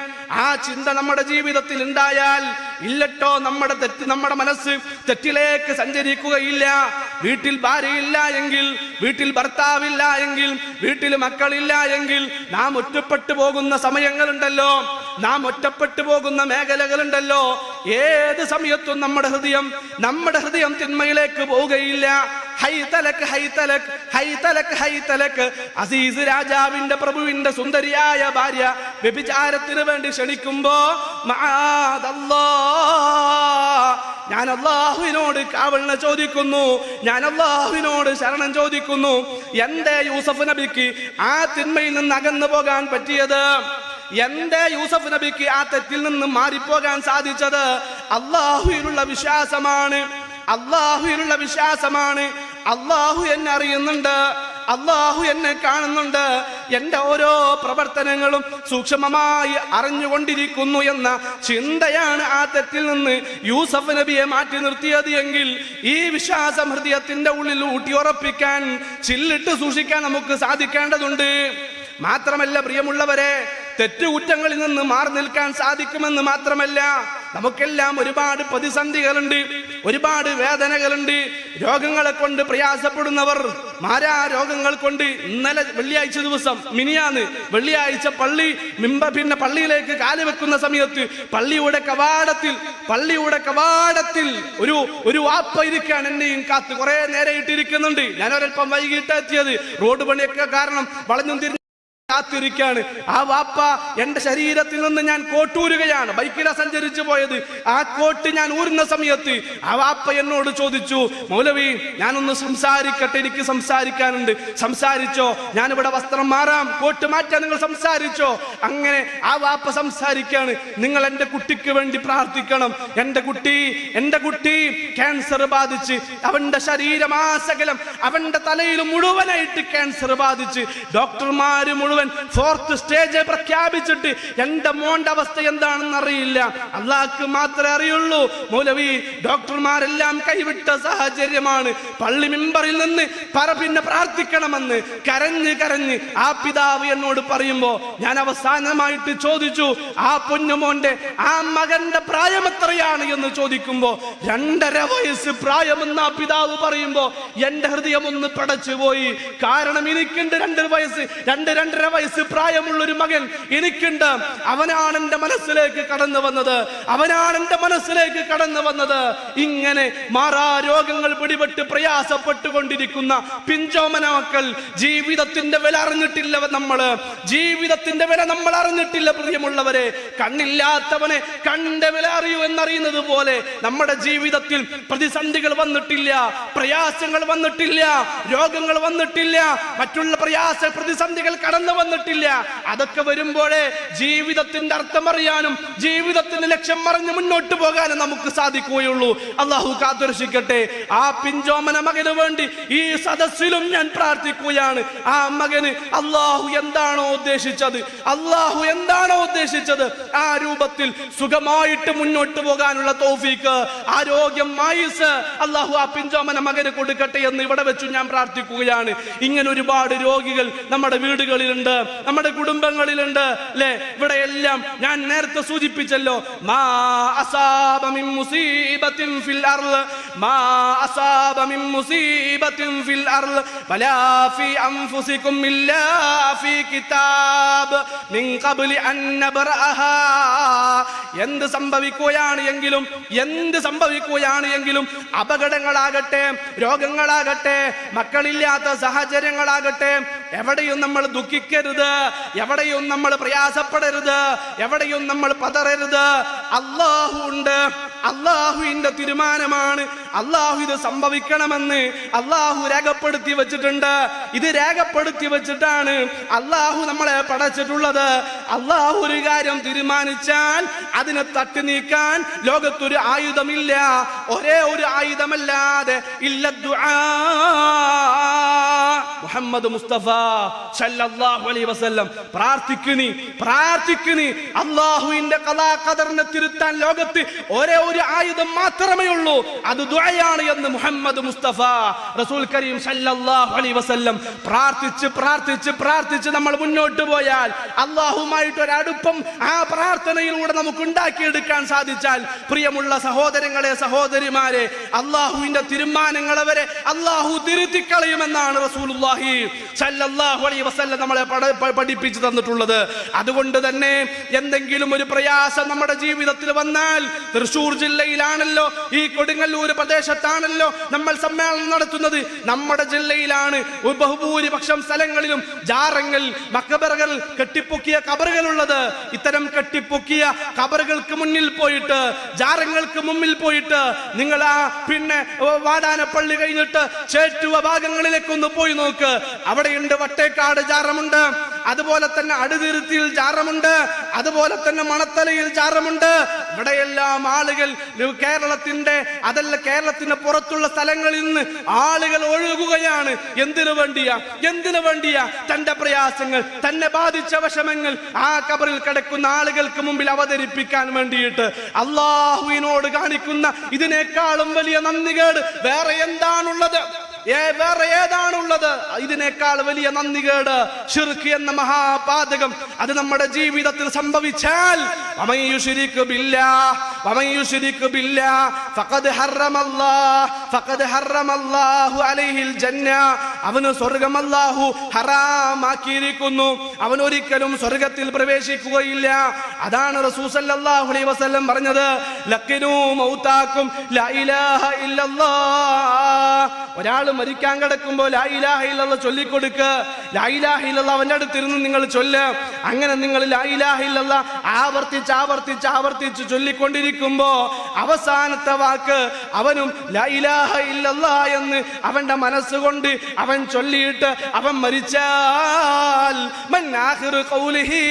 ആ ചിന്ത നമ്മുടെ ജീവിതത്തിൽ ഉണ്ടായാൽ ഇല്ലട്ടോ നമ്മുടെ മനസ്സ് തെറ്റിലേക്ക് സഞ്ചരിക്കുകയില്ല. വീട്ടിൽ ഭാര്യയില്ല എങ്കിൽ, വീട്ടിൽ ഭർത്താവില്ല എങ്കിൽ, വീട്ടിൽ മക്കളില്ല എങ്കിൽ നാം ഒറ്റപ്പെട്ടു പോകുന്ന സമയങ്ങളുണ്ടല്ലോ, നാം ഒറ്റപ്പെട്ടു പോകുന്ന മേഖലകളുണ്ടല്ലോ. ഏത് സമയത്തും നമ്മുടെ ഹൃദയം തിന്മയിലേക്ക് പോവുകയില്ല. അസീസ് രാജാവിന്റെ പ്രഭുവിന്റെ സുന്ദരിയായ ഭാര്യ വ്യഭിചാരത്തിന് വേണ്ടി ക്ഷണിക്കുമ്പോ ഞാൻ അല്ലാഹുവിനോട് കാവലിനെ ചോദിക്കുന്നു, ഞാൻ അല്ലാഹുവിനോട് ശരണം ചോദിക്കുന്നു. എന്റെ യൂസഫ് നബിക്ക് ആ തിന്മയിൽ നിന്ന് അകന്നു പോകാൻ പറ്റിയത്, എന്റെ യൂസഫ് നബിക്ക് ആ തെറ്റിൽ നിന്ന് മാറിപ്പോകാൻ സാധിച്ചത് അല്ലാഹുവിലുള്ള വിശ്വാസമാണ്. അല്ലാഹു എന്നെ അറിയുന്നുണ്ട്, അല്ലാഹു എന്നെ കാണുന്നുണ്ട്, എന്റെ ഓരോ പ്രവർത്തനങ്ങളും സൂക്ഷ്മമായി അറിഞ്ഞുകൊണ്ടിരിക്കുന്നു എന്ന ചിന്തയാണ് ആ തെറ്റിൽ നിന്ന് യൂസഫ് നബിയെ മാറ്റി നിർത്തിയത് എങ്കിൽ ഈ വിശ്വാസം ഹൃദയത്തിന്റെ ഉള്ളിൽ ഊട്ടിയുറപ്പിക്കാൻ, ചില്ലിട്ട് സൂക്ഷിക്കാൻ നമുക്ക് സാധിക്കേണ്ടതുണ്ട്. മാത്രമല്ല പ്രിയമുള്ളവരെ, തെറ്റുകുറ്റങ്ങളിൽ നിന്ന് മാറി നിൽക്കാൻ സാധിക്കുമെന്ന് മാത്രമല്ല, നമുക്കെല്ലാം ഒരുപാട് പ്രതിസന്ധികളുണ്ട്, ഒരുപാട് വേദനകളുണ്ട്. രോഗങ്ങളെ കൊണ്ട് പ്രയാസപ്പെടുന്നവർ, മാരാരോഗങ്ങൾ കൊണ്ട്, ഇന്നലെ വെള്ളിയാഴ്ച ദിവസം, മിനിയാന്ന് വെള്ളിയാഴ്ച പിന്നെ പള്ളിയിലേക്ക് കാലുവെക്കുന്ന സമയത്ത് പള്ളിയുടെ കവാടത്തിൽ ഒരു വാപ്പ ഇരിക്കാൻ എന്നെയും കാത്ത് കുറെ നേരെ ഇട്ടിരിക്കുന്നുണ്ട്. ഞാൻ ഒരൽപ്പം വൈകിട്ട് എത്തിയത്, റോഡ് പണിയൊക്കെ കാരണം വളഞ്ഞും തിരിഞ്ഞു കാത്തിരിക്കാണ്. ആ വാപ്പ എന്റെ ശരീരത്തിൽ നിന്ന് ഞാൻ കോട്ടൂരുകയാണ്, ബൈക്കിലാണ് സഞ്ചരിച്ചു പോയത്. ആ കോട്ട് ഞാൻ ഊരുന്ന സമയത്ത് ആ വാപ്പ എന്നോട് ചോദിച്ചു, മൗലവി ഞാനൊന്ന് സംസാരിക്കട്ടെ, എനിക്ക് സംസാരിക്കാനുണ്ട്. സംസാരിച്ചോ, ഞാനിവിടെ വസ്ത്രം മാറാം, കോട്ട് മാറ്റാൻ, നിങ്ങൾ സംസാരിച്ചോ. അങ്ങനെ ആ വാപ്പ സംസാരിക്കാണ്, നിങ്ങൾ എന്റെ കുട്ടിക്ക് വേണ്ടി പ്രാർത്ഥിക്കണം. എന്റെ കുട്ടി ക്യാൻസർ ബാധിച്ച്, അവന്റെ ശരീരമാസകലം, അവന്റെ തലയിൽ മുഴുവനായിട്ട് ക്യാൻസർ ബാധിച്ച്, ഡോക്ടർമാര് മുഴുവൻ മുഴുവൻ 4th സ്റ്റേജ് പ്രഖ്യാപിച്ചിട്ട് എന്റെ മോന്റെ അവസ്ഥ എന്താണെന്ന് അറിയില്ല, അള്ളാഹ്ക്ക് മാത്രമേ അറിയുള്ളൂ. മൗലവി ഡോക്ടർമാരെല്ലാം കൈവിട്ട സാഹചര്യമാണ്. പള്ളി മിമ്പറിൽ നിന്ന് പിന്നെ പ്രാർത്ഥിക്കണമെന്ന് കരഞ്ഞ് കരഞ്ഞ് ആ പിതാവ് എന്നോട് പറയുമ്പോ ഞാൻ അവസാനമായിട്ട് ചോദിച്ചു, ആ പൊന്നുമോന്റെ ആ മകന്റെ പ്രായം എത്രയാണ് എന്ന് ചോദിക്കുമ്പോ 2.5 വയസ്സ് പ്രായമെന്ന് ആ പിതാവ് പറയുമ്പോ എന്റെ ഹൃദയം ഒന്ന് പടച്ചു പോയി. കാരണം എനിക്കുണ്ട് 2.5 വയസ്സ് പ്രായമുള്ള ഒരു മകൻ എനിക്കുണ്ട്. അവനാണ് എന്റെ മനസ്സിലേക്ക് കടന്നു വന്നത്. ഇങ്ങനെ മാറാ രോഗങ്ങൾ പിടിപെട്ട് പ്രയാസപ്പെട്ടുകൊണ്ടിരിക്കുന്ന പിഞ്ചോമന മക്കൾ. ജീവിതത്തിന്റെ വില അറിഞ്ഞിട്ടില്ല നമ്മൾ അറിഞ്ഞിട്ടില്ല പ്രിയമുള്ളവരെ. കണ്ണില്ലാത്തവനെ കണ്ണിന്റെ വില അറിയൂ എന്നറിയുന്നത് പോലെ നമ്മുടെ ജീവിതത്തിൽ പ്രതിസന്ധികൾ വന്നിട്ടില്ല, പ്രയാസങ്ങൾ വന്നിട്ടില്ല, രോഗങ്ങൾ വന്നിട്ടില്ല, മറ്റുള്ള പ്രതിസന്ധികൾ കടന്നു വന്നിട്ടില്ല. അതൊക്കെ വരുമ്പോഴേ ജീവിതത്തിന്റെ അർത്ഥം അറിയാനും ജീവിതത്തിന്റെ ലക്ഷ്യം പറഞ്ഞ് മുന്നോട്ട് പോകാനും നമുക്ക് സാധിക്കുകയുള്ളൂ. അള്ളാഹു കാത്തുരക്ഷിക്കട്ടെ. ആ പിഞ്ചോമന മകന് വേണ്ടി ഈ സദസ്സിലും ഞാൻ പ്രാർത്ഥിക്കുകയാണ്. ആ മകന് അള്ളാഹു എന്താണോ ഉദ്ദേശിച്ചത് ആ രൂപത്തിൽ സുഖമായിട്ട് മുന്നോട്ട് പോകാനുള്ള തൗഫീക്ക്, ആരോഗ്യം, ആയുസ് അള്ളാഹു ആ പിഞ്ചോമന മകന് കൊടുക്കട്ടെ എന്ന് ഇവിടെ വെച്ചു ഞാൻ പ്രാർത്ഥിക്കുകയാണ്. ഇങ്ങനെ ഒരുപാട് രോഗികൾ നമ്മുടെ വീടുകളിലുണ്ട്, നമ്മുടെ കുടുംബങ്ങളിലുണ്ട് അല്ലെ? ഇവിടെ എല്ലാം ഞാൻ നേരത്തെ സൂചിപ്പിച്ചല്ലോ, മാ അസാബ മിൻ മുസീബത്തിൻ ഫിൽ അർള് വലാ ഫീ അൻഫുസികും ഇല്ലാ ഫീ കിതാബ് മിൻ ഖബ്ലി അൻ നബ്റഅഹാ. എന്ത് സംഭവിക്കുകയാണ് എങ്കിലും അപകടങ്ങളാകട്ടെ, രോഗങ്ങളാകട്ടെ, മക്കളില്ലാത്ത സാഹചര്യങ്ങളാകട്ടെ, എവിടെയും നമ്മൾ ദുഃഖിക്കരുത്, എവിടെയും നമ്മൾ പ്രയാസപ്പെടരുത്, എവിടെയും നമ്മൾ പതറരുത്. അല്ലാഹു ഉണ്ട്, അല്ലാഹുവിന്റെ തീരുമാനമാണ്. അല്ലാഹു ഇത് സംഭവിക്കണമെന്ന് അല്ലാഹു രേഖപ്പെടുത്തി വെച്ചിട്ടുണ്ട്. ഇത് രേഖപ്പെടുത്തി വെച്ചിട്ടാണ് അല്ലാഹു നമ്മളെ പടച്ചിട്ടുള്ളത്. അല്ലാഹു ഒരു കാര്യം തീരുമാനിച്ചാൽ അതിനെ തട്ടി നീക്കാൻ ലോകത്തൊരു ആയുധമില്ല. ഒരേ ഒരു ആയുധമല്ലാതെ ഇല്ല ദുആ. മുഹമ്മദ് മുസ്തഫ സല്ലല്ലാഹു അലൈഹി വസല്ലം പ്രാർത്ഥിക്കുനി അല്ലാഹുവിന്റെ ഖദാ ഖദറിനെ തിരുത്താൻ ലോകത്ത് ഒരേ ഒരു ആയുധം മാത്രമേ ഉള്ളൂ, അത് ദുആയാണ് എന്ന് മുഹമ്മദ് മുസ്തഫ റസൂൽ കരീം സല്ലല്ലാഹു അലൈഹി വസല്ലം പ്രാർത്ഥിച്ച് നമ്മൾ മുന്നോട്ട് പോയാൽ, അല്ലാഹുമായിട്ട് ഒരു അടുപ്പം ആ പ്രാർത്ഥനയിലൂടെ നമുക്ക് ഉണ്ടാക്കിയെടുക്കാൻ സാധിച്ചാൽ, പ്രിയമുള്ള സഹോദരങ്ങളെ, സഹോദരിമാരെ, അല്ലാഹുവിന്റെ തീരുമാനങ്ങളെ വരെ അല്ലാഹു തിരുത്തിക്കളയുമെന്നാണ് റസൂലുള്ളാഹി സല്ലല്ലാഹു അലൈഹി വസല്ലം നമ്മളെ പഠിപ്പിച്ചു തന്നിട്ടുള്ളത്. അതുകൊണ്ട് തന്നെ എന്തെങ്കിലും ഒരു പ്രയാസം നമ്മുടെ ജീവിതത്തിൽ വന്നാൽ, തൃശൂർ ജില്ലയിലാണല്ലോ, ഈ കൊടുങ്ങല്ലൂർ പ്രദേശത്താണല്ലോ നമ്മൾ സമ്മേളനം നടത്തുന്നത്, നമ്മുടെ ജില്ലയിലാണ് ബഹുഭൂരിപക്ഷം സ്ഥലങ്ങളിലും ജാറങ്ങൾ, മക്കബറുകൾ, കെട്ടിപ്പൊക്കിയ കബറുകളുള്ളത്. ഇത്തരം കെട്ടിപ്പൊക്കിയ കബറുകൾക്ക് മുന്നിൽ പോയിട്ട്, ജാറങ്ങൾക്ക് മുമ്പിൽ പോയിട്ട് നിങ്ങൾ ആ വാടാനപ്പള്ളി കഴിഞ്ഞിട്ട് ചേറ്റുവ ഭാഗങ്ങളിലേക്കൊന്ന് പോയി നോക്ക്. അവിടെയുണ്ട് വട്ടേക്കാട് ജാറമുണ്ട്, അതുപോലെ തന്നെ അടുതിരുത്തിയിൽ ജാറമുണ്ട്, അതുപോലെ തന്നെ മണത്തലയിൽ ജാറമുണ്ട്. ഇവിടെയെല്ലാം ആളുകൾ കേരളത്തിന് പുറത്തുള്ള സ്ഥലങ്ങളിൽ നിന്ന് ആളുകൾ ഒഴുകുകയാണ്. എന്തിനു വേണ്ടിയാ? തന്റെ പ്രയാസങ്ങൾ, തന്നെ ബാധിച്ച വിഷമങ്ങൾ ആ ഖബറിൽ കിടക്കുന്ന ആളുകൾക്ക് മുമ്പിൽ അവതരിപ്പിക്കാൻ വേണ്ടിയിട്ട്. അല്ലാഹുവിനോട് കാണിക്കുന്ന ഇതിനേക്കാളും വലിയ നന്ദികേട് വേറെ എന്താണുള്ളത്? ഇതിനേക്കാൾ വലിയ നന്ദികേട്, ശിർക്ക് എന്ന മഹാപാതകം, അത് നമ്മുടെ ജീവിതത്തിൽ സംഭവിച്ചാൽ, അവന് സ്വർഗ്ഗം അല്ലാഹു ഹറാമാക്കിയിരിക്കുന്നു. അവൻ ഒരിക്കലും സ്വർഗ്ഗത്തിൽ പ്രവേശിക്കുകയില്ല. അതാണ് റസൂൽ സല്ലല്ലാഹു അലൈഹി വസല്ലം പറഞ്ഞത്, ലഖിനൂ മൗതാക്കും ലാ ഇലാഹ ഇല്ലല്ലാഹ്. ഒരാൾ മരിക്കാൻ കിടക്കുമ്പോൾ ലാ ഇലാഹ ഇല്ലല്ലാഹ് ചൊല്ലിക്കൊടുക്കുക. ലാ ഇലാഹ ഇല്ലല്ലാഹ് അവന്റെ അടുത്തിരുന്ന് നിങ്ങൾ ചൊല്ല്. അങ്ങനെ നിങ്ങൾ ലാ ഇലാഹ ഇല്ലല്ലാഹ് ആവർത്തിച്ച് ചൊല്ലിക്കൊണ്ടിരിക്കുമ്പോ അവസാനത്തെ വാക്ക് അവനും ലാ ഇലാഹ ഇല്ലല്ലാഹ് എന്ന് അവന്റെ മനസ്സുകൊണ്ട് അവൻ ചൊല്ലിയിട്ട് അവൻ മരിച്ചാൽ, മൻ ആഖിറു ഖൗലിഹി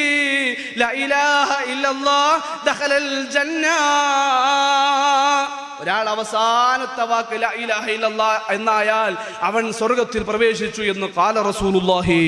ലാ ഇലാഹ ഇല്ലല്ലാഹ് ദഖലൽ ജന്ന. ഒരാൾ അവസാനത്തെ വാക്ക് ലാ ഇലാഹ ഇല്ലല്ലാഹ് എന്നായാൽ അവൻ സ്വർഗത്തിൽ പ്രവേശിച്ചു എന്ന് ഖാല റസൂലുള്ളാഹി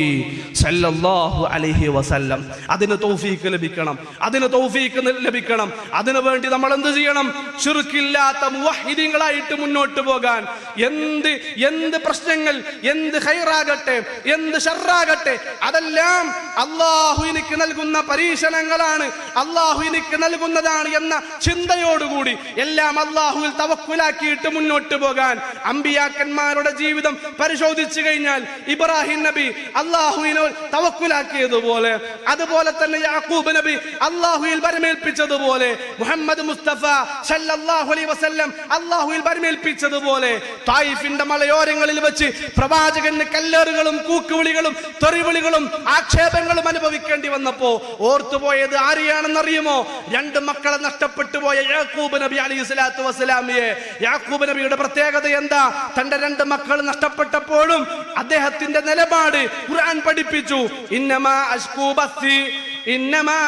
സല്ലല്ലാഹു അലൈഹി വസല്ലം. അതിന് തൗഫീഖ് ലഭിക്കണം, അതിന് തൗഫീഖ് ലഭിക്കണം. അതിനു വേണ്ടി നമ്മൾ എന്ത് ചെയ്യണം? ശിർക്കില്ലാത്ത മുവഹ്ഹിദീങ്ങളായിട്ട് മുന്നോട്ട് പോകാൻ. എന്ത് പ്രശ്നങ്ങൾ, എന്ത് ഖൈറാകട്ടെ, എന്ത് ഷർറാകട്ടെ, അതെല്ലാം അല്ലാഹു എനിക്ക് നൽകുന്ന പരീക്ഷണങ്ങളാണ്, അല്ലാഹു എനിക്ക് നൽകുന്നതാണ് എന്ന ചിന്തയോടുകൂടി എല്ലാം അല്ലാഹുവിൽ തവക്കുലാക്കിയിട്ട് മുന്നോട്ട് പോകാൻ. അമ്പിയാക്കന്മാരുടെ ജീവിതം പരിശോധിച്ചു കഴിഞ്ഞാൽ ഇബ്രാഹിം നബി അല്ലാഹുവിനോട് തവക്കുലാക്കിയതുപോലെ, അതുപോലെ തന്നെ യാക്കൂബ് നബി അല്ലാഹുവിൽ ബരമേൽപ്പിച്ചതുപോലെ, മുഹമ്മദ് മുസ്തഫ സല്ലല്ലാഹു അലൈഹി വസല്ലം അല്ലാഹുവിൽ ബരമേൽപ്പിച്ചതുപോലെ, തായിഫിന്റെ മലയോരങ്ങളിൽ വെച്ച് പ്രവാചകന് കല്ലേറുകളും കൂക്കുവിളികളും തെറിവിളികളും ആക്ഷേപങ്ങളും അനുഭവിക്കേണ്ടി വന്നപ്പോ ഓർത്തുപോയത് ആരെയാണെന്നറിയുമോ? 2 മക്കളെ നഷ്ടപ്പെട്ടു പോയ യാക്കൂബ് നബി അലൈഹി സ്വലാത്തു വസ്സലാമിയെ. യാക്കൂബ് നബിയുടെ പ്രത്യേകത എന്താ? തന്റെ 2 മക്കൾ നഷ്ടപ്പെട്ടപ്പോഴും അദ്ദേഹത്തിന്റെ നിലപാട് ഖുർആൻ പഠിപ്പിച്ചു. ഇന്നമാ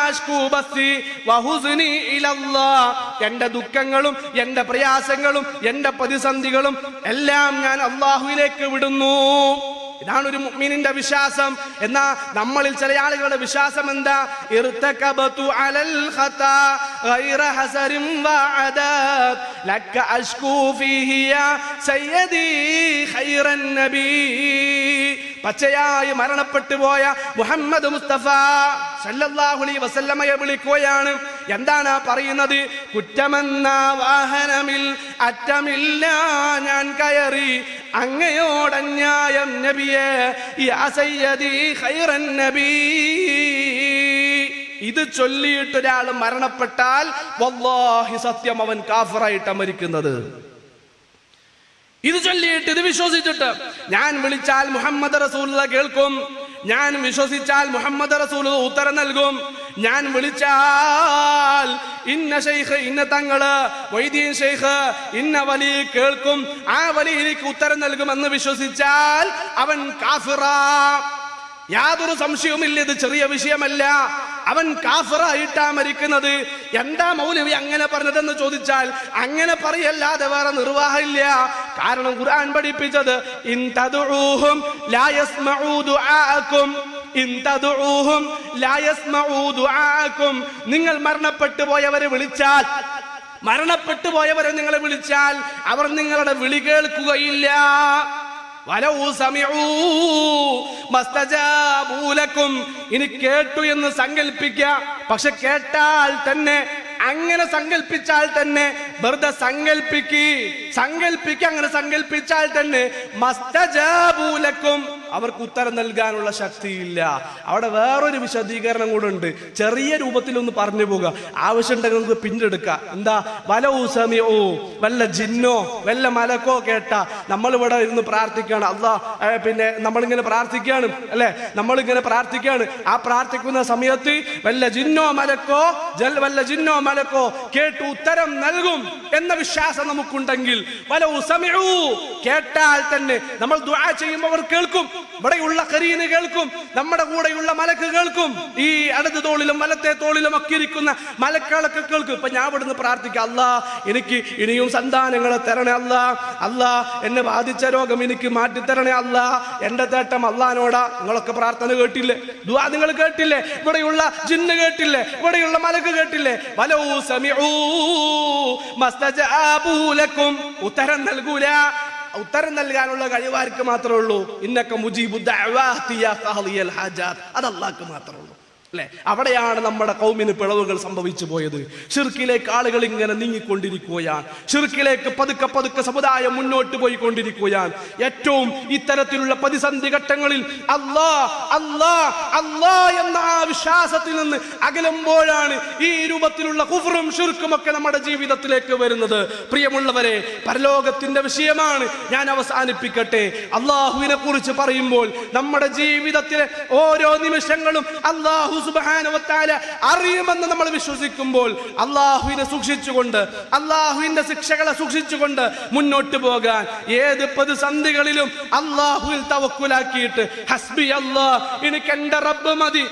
അശ്കൂ ബസ്സി വഹുസ്നി ഇലല്ലാഹ്. എന്റെ ദുഃഖങ്ങളും എന്റെ പ്രയാസങ്ങളും എന്റെ പ്രതിസന്ധികളും എല്ലാം ഞാൻ അല്ലാഹുവിലേക്ക് വിടുന്നു. ഇതാണ് ഒരു മുഅ്മിനിന്റെ വിശ്വാസം. എന്നാ നമ്മളിൽ ചില ആളുകളുടെ വിശ്വാസം എന്താ? ഇർതകബതു അലൽ ഖതാ ഗൈറ ഹസരിൻ വഅദാബ് ലക അശ്കൂ ഫീഹി യാ സയ്യിദി ഖൈറൻ നബി. പച്ചയായി മരണപ്പെട്ടു പോയ മുഹമ്മദ് മുസ്തഫ സല്ലല്ലാഹു അലൈഹി വസല്ലമയെ വിളിക്കുകയാണ്. എന്താണ് പറയുന്നത്? കുറ്റമെന്ന വാഹനമിൽ അറ്റമില്ല ഞാൻ കയറി അങ്ങയോടന്യായം നബിയെ യാ സയ്യിദി ഖൈറൻ നബി. ഇത് ചൊല്ലിയിട്ട് ഒരാൾ മരണപ്പെട്ടാൽ വല്ലാഹി സത്യം അവൻ കാഫിറായിട്ടാണ് മരിക്കുന്നത്. ഇത് ചൊല്ലിയിട്ട്, ഇത് വിശ്വസിച്ചിട്ട് ഞാൻ വിളിച്ചാൽ മുഹമ്മദ് റസൂലുള്ളാഹി കേൾക്കും, ഞാൻ വിശ്വസിച്ചാൽ മുഹമ്മദ് റസൂലുള്ളാഹി ഉത്തരം നൽകും, ഞാൻ വിളിച്ചാൽ ഇന്ന ശൈഖ്, ഇന്ന തങ്ങള്, വൈദ്യൻ ശൈഖ്, ഇന്ന വലി കേൾക്കും, ആ വലി എനിക്ക് ഉത്തരം നൽകുമെന്ന് വിശ്വസിച്ചാൽ അവൻ കാഫിറാ. യാതൊരു സംശയവുമില്ല, ഇത് ചെറിയ വിഷയമല്ല. അവൻ കാഫിറായിട്ടാ മരിക്കുന്നത്. എന്താ മൗലവി അങ്ങനെ പറഞ്ഞതെന്ന് ചോദിച്ചാൽ അങ്ങനെ പറയല്ലാതെ വേറെ നിർവാഹമില്ല. കാരണം ഖുർആൻ പഠിപ്പിച്ചത് ഇൻ തദ്ഉഹും ലാ യസ്മഉ ദുആഅക്കും, ഇൻ തദ്ഉഹും ലാ യസ്മഉ ദുആഅക്കും. നിങ്ങൾ മരണപ്പെട്ടു പോയവരെ വിളിച്ചാൽ, മരണപ്പെട്ടു പോയവരെ നിങ്ങളെ വിളിച്ചാൽ അവർ നിങ്ങളുടെ വിളി കേൾക്കുകയില്ല. വലൗ സമിഉ മസ്തജാബു ലക്കും. ഇനി കേട്ടു എന്ന് സങ്കൽപ്പിക്കുക, പക്ഷെ കേട്ടാൽ തന്നെ, അങ്ങനെ സങ്കല്പിച്ചാൽ തന്നെ, വെറുതെ സങ്കൽപ്പിക്കുക, അങ്ങനെ സങ്കല്പിച്ചാൽ തന്നെ മസ്തജാബു ലക്കും, അവർക്ക് ഉത്തരം നൽകാനുള്ള ശക്തിയില്ല. അവിടെ വേറൊരു വിശദീകരണം കൂടെ ഉണ്ട്. ചെറിയ രൂപത്തിലൊന്ന് പറഞ്ഞു പോകുക, ആവശ്യമുണ്ടെങ്കിൽ നമുക്ക് പിന്നെടുക്കാം. എന്താ? വലൗ സമിഉ, വല്ല ജിന്നോ വല്ല മലക്കോ കേട്ട. നമ്മളിവിടെ ഇരുന്ന് പ്രാർത്ഥിക്കുകയാണ്, അല്ലാഹ് പിന്നെ നമ്മളിങ്ങനെ പ്രാർത്ഥിക്കുകയാണ് അല്ലെ, നമ്മളിങ്ങനെ പ്രാർത്ഥിക്കുകയാണ്. ആ പ്രാർത്ഥിക്കുന്ന സമയത്ത് വല്ല ജിന്നോ മലക്കോ കേട്ട് ഉത്തരം നൽകും എന്ന വിശ്വാസം നമുക്കുണ്ടെങ്കിൽ, വലൗ സമിഉ, കേട്ടാൽ തന്നെ നമ്മൾ ദുആ ചെയ്യുമ്പോൾ അവർ കേൾക്കും. ഇവിടെയുള്ള ഖരീന് കേൾക്കും, നമ്മുടെ കൂടെയുള്ള മലക്ക് കേൾക്കും, ഈ ഇടത് തോളിലും വലത്തെ തോളിലും ഒക്കെ ഇരിക്കുന്ന മലക്കുകളൊക്കെ കേൾക്കും. ഇപ്പൊ ഞാൻ ഇവിടുന്ന് പ്രാർത്ഥിക്കാം, അല്ലാഹ് എനിക്ക് ഇനിയും സന്താനങ്ങളെ തരണേ, അല്ലാഹ് എന്നെ ബാധിച്ച രോഗം എനിക്ക് മാറ്റിത്തരണേ, അല്ലാഹ് എന്റെ തേട്ടം അല്ലാഹനോടാ. നിങ്ങളൊക്കെ പ്രാർത്ഥന കേട്ടില്ലേ? ദുആ നിങ്ങൾ കേട്ടില്ലേ? ഇവിടെയുള്ള ജിന്ന് കേട്ടില്ലേ? ഇവിടെയുള്ള മലക്ക് കേട്ടില്ലേ? വലൗ സമിഉ മസ്തജാബു ലക്കും. ഉത്തരം നൽകൂല. ഉത്തരം നൽകാനുള്ള കഴിവാർക്ക് മാത്രമേ ഉള്ളൂ. ഇന്നക മുജീബു ദഅവാതി യാ ഖാദിയൽ ഹാജാത്ത്. അത് അല്ലാഹ്ക്ക് മാത്രമേ ഉള്ളൂ. അല്ലെ? അവിടെയാണ് നമ്മുടെ ഖൗമിന് പിളവുകൾ സംഭവിച്ചു പോയത്. ഷിർക്കിലേക്ക് ആളുകൾ ഇങ്ങനെ നീങ്ങിക്കൊണ്ടിരിക്കുകയാണ്. ഷിർക്കിലേക്ക് പതുക്കെ സമുദായം മുന്നോട്ട് പോയിക്കൊണ്ടിരിക്കുകയാണ്. ഏറ്റവും ഇത്തരത്തിലുള്ള പ്രതിസന്ധി ഘട്ടങ്ങളിൽ അല്ലാഹ് എന്ന ആ വിശ്വാസത്തിൽ നിന്ന് അകലുമ്പോഴാണ് ഈ രൂപത്തിലുള്ള കുഫ്റും ഷിർക്കും ഒക്കെ നമ്മുടെ ജീവിതത്തിലേക്ക് വരുന്നത്. പ്രിയമുള്ളവരെ, പരലോകത്തിന്റെ വിഷയമാണ്. ഞാൻ അവസാനിപ്പിക്കട്ടെ. അല്ലാഹുവിനെ കുറിച്ച് പറയുമ്പോൾ നമ്മുടെ ജീവിതത്തിലെ ഓരോ നിമിഷങ്ങളും അല്ലാഹു സുബ്ഹാനഹു വ തആല അറിയുമെന്ന് നമ്മൾ വിശ്വസിക്കുമ്പോൾ അല്ലാഹുവിനെ സൂക്ഷിച്ചുകൊണ്ട്, അല്ലാഹുവിന്റെ ശിക്ഷകളെ സൂക്ഷിച്ചുകൊണ്ട് മുന്നോട്ട് പോകാൻ, ഏത് പ്രതിസന്ധികളിലും അല്ലാഹുവിൽ തവക്കുലാക്കിയിട്ട് ഹസ്ബി അല്ലാഹ്, എനിക്ക് എന്റെ റബ്ബ് മതി,